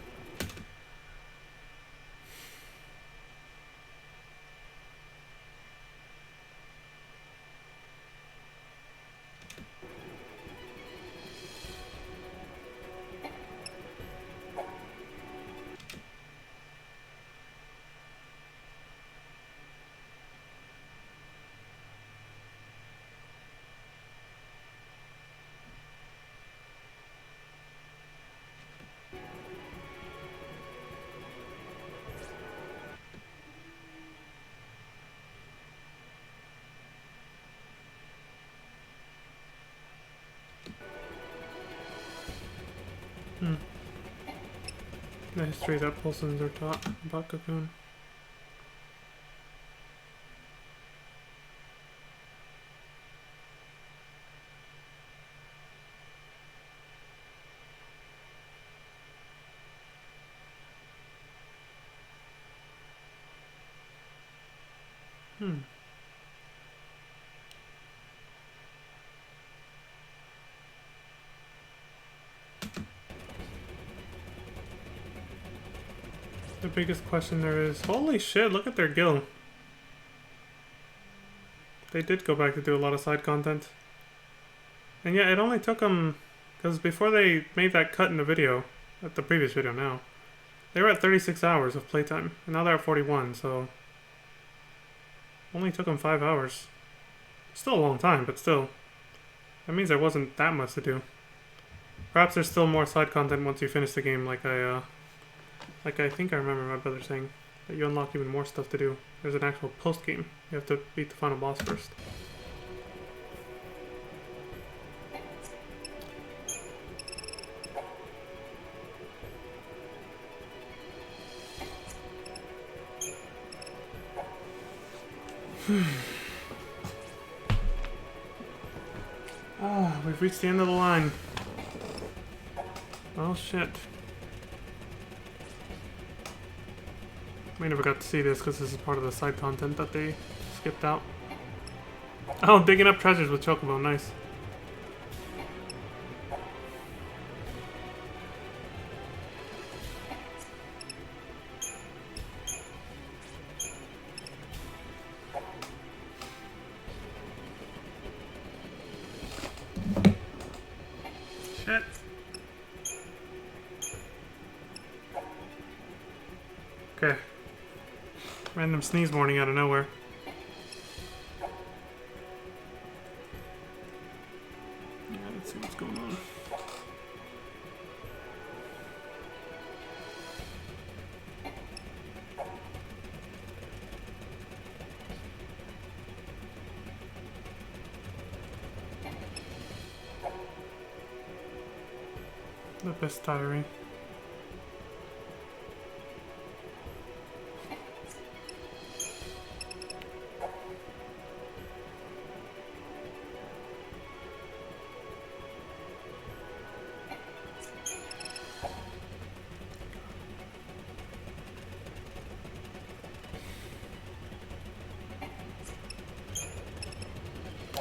[SPEAKER 1] The history that Paulsons are taught about Cocoon. The biggest question there is, holy shit, look at their guild. They did go back to do a lot of side content. And yeah, it only took them, because before they made that cut in the video, at the previous video now, they were at 36 hours of playtime, and now they're at 41, so only took them 5 hours. Still a long time, but still. That means there wasn't that much to do. Perhaps there's still more side content once you finish the game, like I think I remember my brother saying, that you unlock even more stuff to do. There's an actual post-game. You have to beat the final boss first. Ah, we've reached the end of the line. Oh shit. We never got to see this because this is part of the side content that they skipped out. Oh, digging up treasures with Chocobo, nice. Shit. Okay. Random sneeze warning out of nowhere. Yeah, let's see what's going on. The best diary.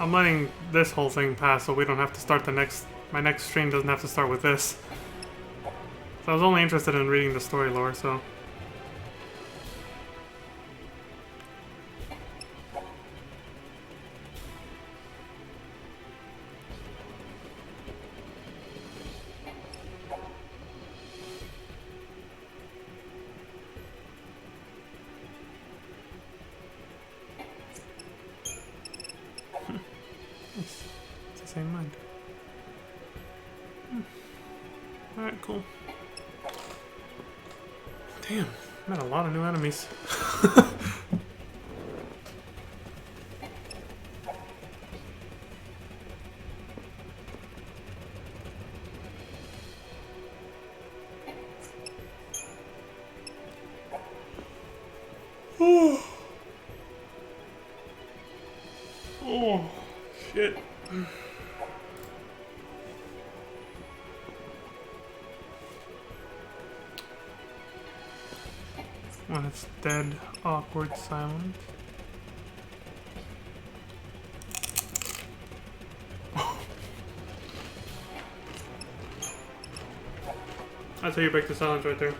[SPEAKER 1] I'm letting this whole thing pass so we don't have to start the next... My next stream doesn't have to start with this. So I was only interested in reading the story lore, so... It's the same mind. Alright, cool. Damn, met a lot of new enemies. Oh. Oh, shit. When it's dead, awkward, silent. That's how you break the silence right there.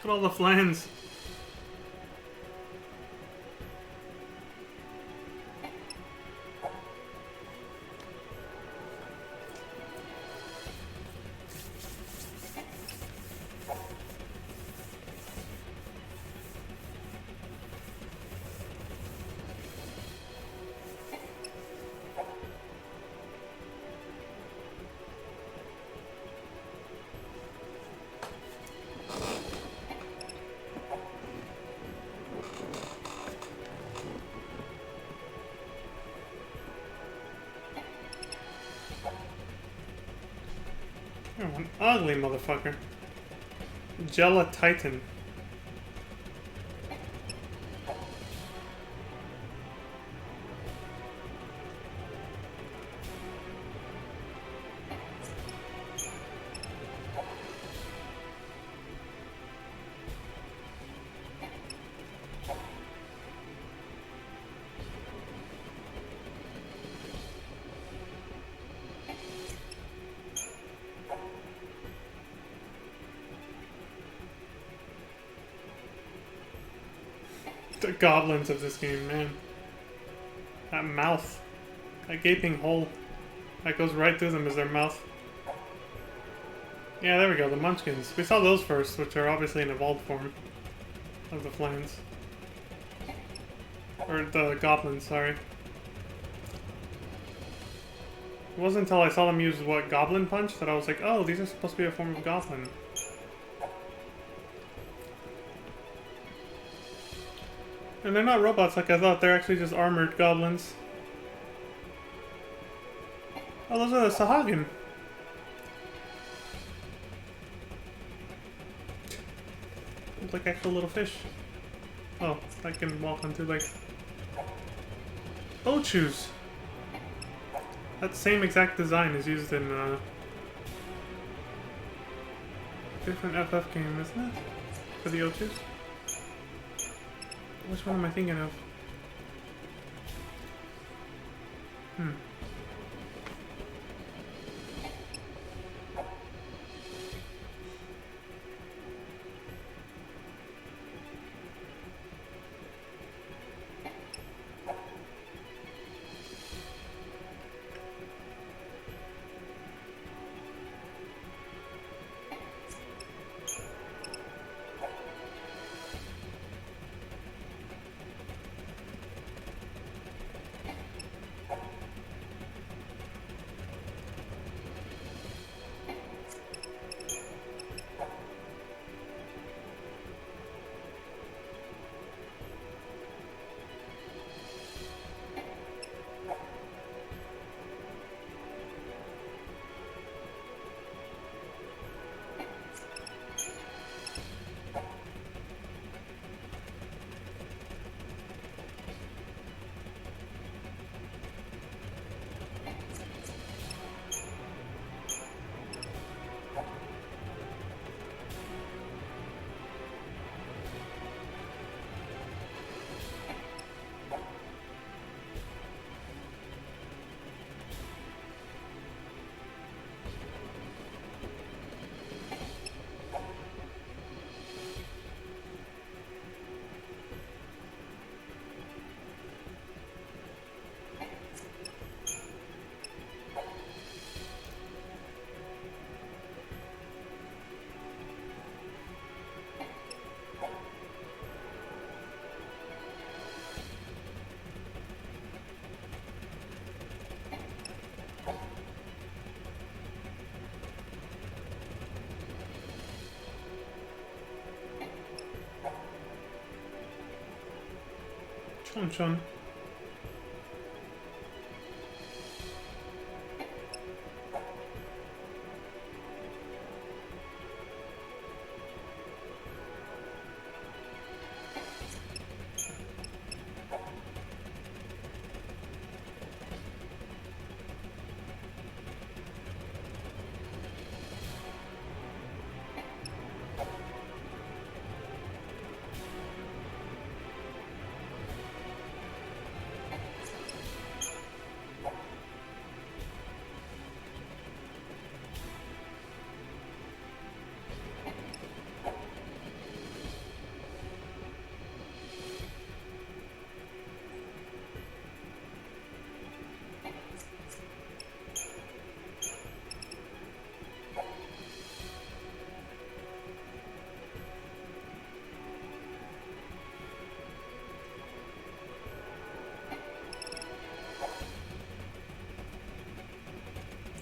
[SPEAKER 1] Look at all the flames. One ugly motherfucker. Jella Titan. The goblins of this game, man. That mouth. That gaping hole. That goes right through them is their mouth. Yeah, there we go, the Munchkins. We saw those first, which are obviously an evolved form of the Flans. Or the goblins, sorry. It wasn't until I saw them use, what, Goblin Punch, that I was like, oh, these are supposed to be a form of goblin. And they're not robots like I thought, they're actually just armored goblins. Oh, those are the Sahagin. Look like actual little fish. Oh, I can walk on two legs. Ochus! That same exact design is used in a different FF game, isn't it? For the Ochus? Which one am I thinking of? Chon Chon.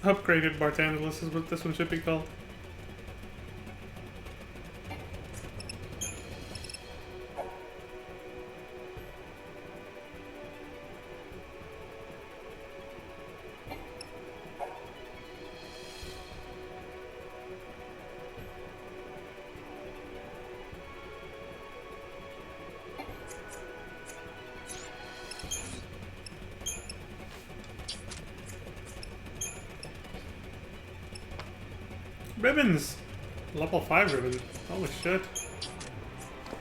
[SPEAKER 1] Upgraded Bartangulus is what this one should be called. Ribbons! Level 5 ribbon. Holy shit.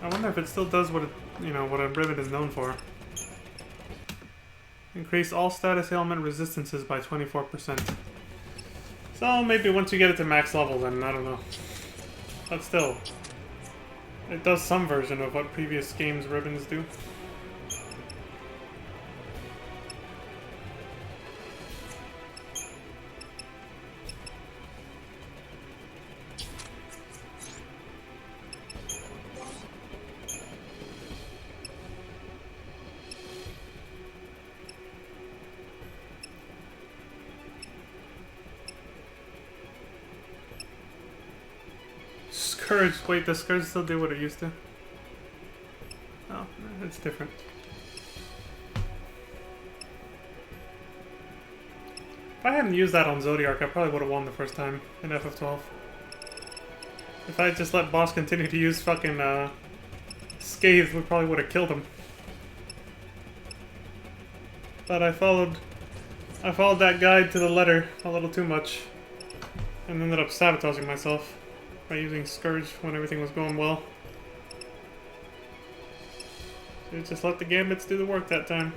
[SPEAKER 1] I wonder if it still does what it, you know, what a ribbon is known for. Increase all status ailment resistances by 24%. So maybe once you get it to max level, then I don't know. But still, it does some version of what previous games' ribbons do. Scourge. Wait, does Scourge still do what it used to? Oh, it's different. If I hadn't used that on Zodiark, I probably would have won the first time in FF12. If I had just let Boss continue to use fucking Scathe, we probably would have killed him. But I followed that guide to the letter a little too much, and ended up sabotaging myself by using Scourge when everything was going well. So just let the Gambits do the work that time.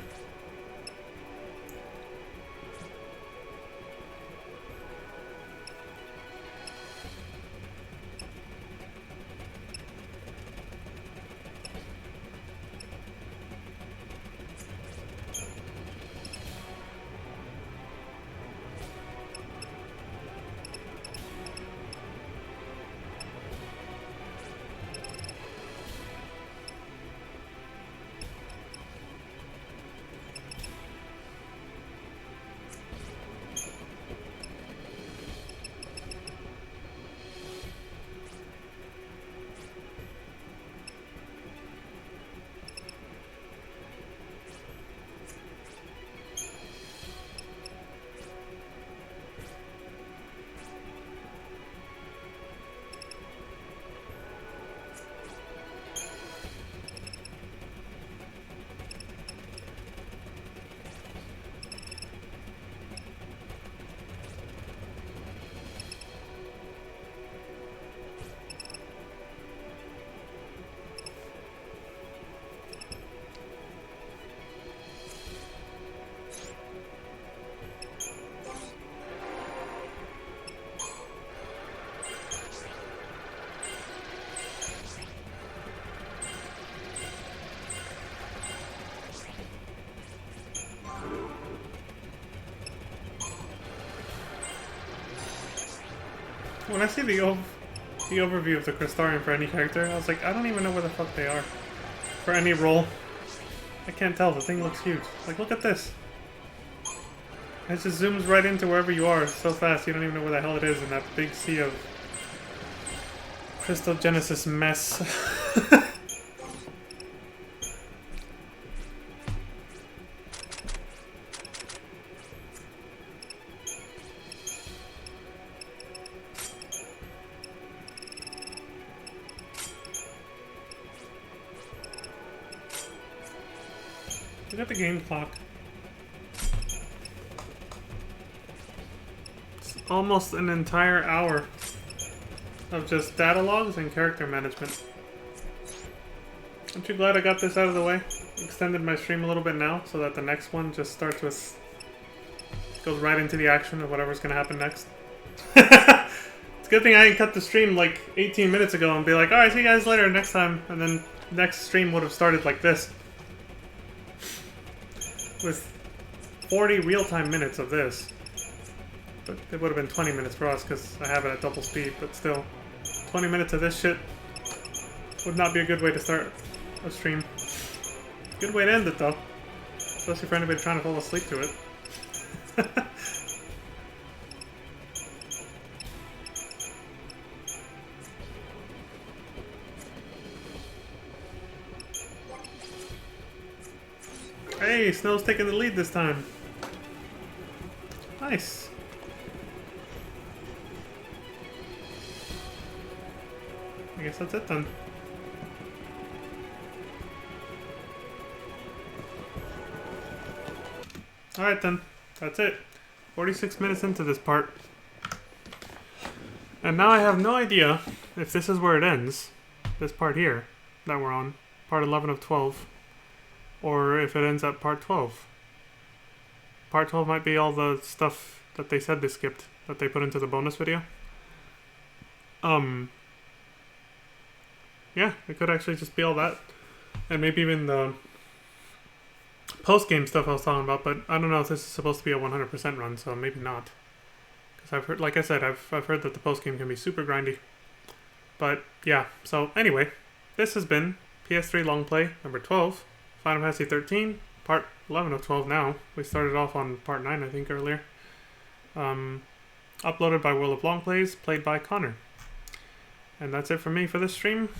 [SPEAKER 1] When I see the overview of the Crystarian for any character, I was like, I don't even know where the fuck they are. For any role. I can't tell, the thing looks huge. Like, look at this. It just zooms right into wherever you are so fast you don't even know where the hell it is in that big sea of Crystal Genesis mess. Look at the game clock. It's almost an entire hour of just data logs and character management. Aren't you glad I got this out of the way? Extended my stream a little bit now so that the next one just starts with... goes right into the action of whatever's gonna happen next. It's a good thing I didn't cut the stream like 18 minutes ago and be like, alright, see you guys later next time. And then next stream would have started like this. With 40 real-time minutes of this. But it would have been 20 minutes for us because I have it at double speed, but still. 20 minutes of this shit would not be a good way to start a stream. Good way to end it though. Especially for anybody trying to fall asleep to it. Hey, Snow's taking the lead this time. Nice. I guess that's it then. Alright then. That's it. 46 minutes into this part. And now I have no idea if this is where it ends, this part here that we're on, part 11 of 12, or if it ends at part 12. Part 12 might be all the stuff that they said they skipped, that they put into the bonus video. Yeah, it could actually just be all that. And maybe even the post-game stuff I was talking about, but I don't know if this is supposed to be a 100% run, so maybe not. Because I've heard, like I said, I've heard that the post-game can be super grindy. But yeah, so anyway, this has been PS3 Long Play number 12, Final Fantasy 13, part 11 of 12 now. We started off on part 9, I think, earlier. Uploaded by World of Long Plays, played by Connor. And that's it for me for this stream.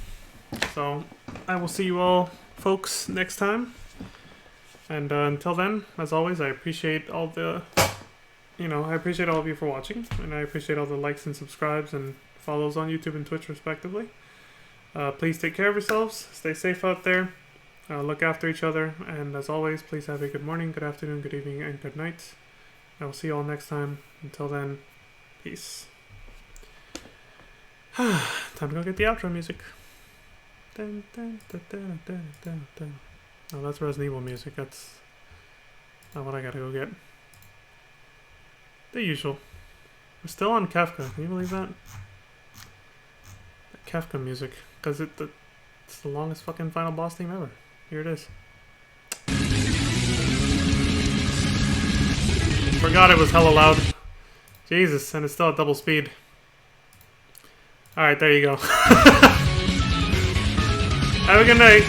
[SPEAKER 1] So I will see you all, folks, next time. And until then, as always, I appreciate all the, I appreciate all of you for watching, and I appreciate all the likes and subscribes and follows on YouTube and Twitch, respectively. Please take care of yourselves. Stay safe out there. Look after each other. And as always, please have a good morning, good afternoon, good evening, and good night. I will see you all next time. Until then, peace. Time to go get the outro music. Dun, dun, dun, dun, dun, dun, dun. Oh, that's Resident Evil music. That's not what I gotta go get. The usual. We're still on Kefka. Can you believe that? The Kefka music. Because it's the longest fucking final boss theme ever. Here it is. Forgot it was hella loud. Jesus, and it's still at double speed. Alright, there you go. Have a good night.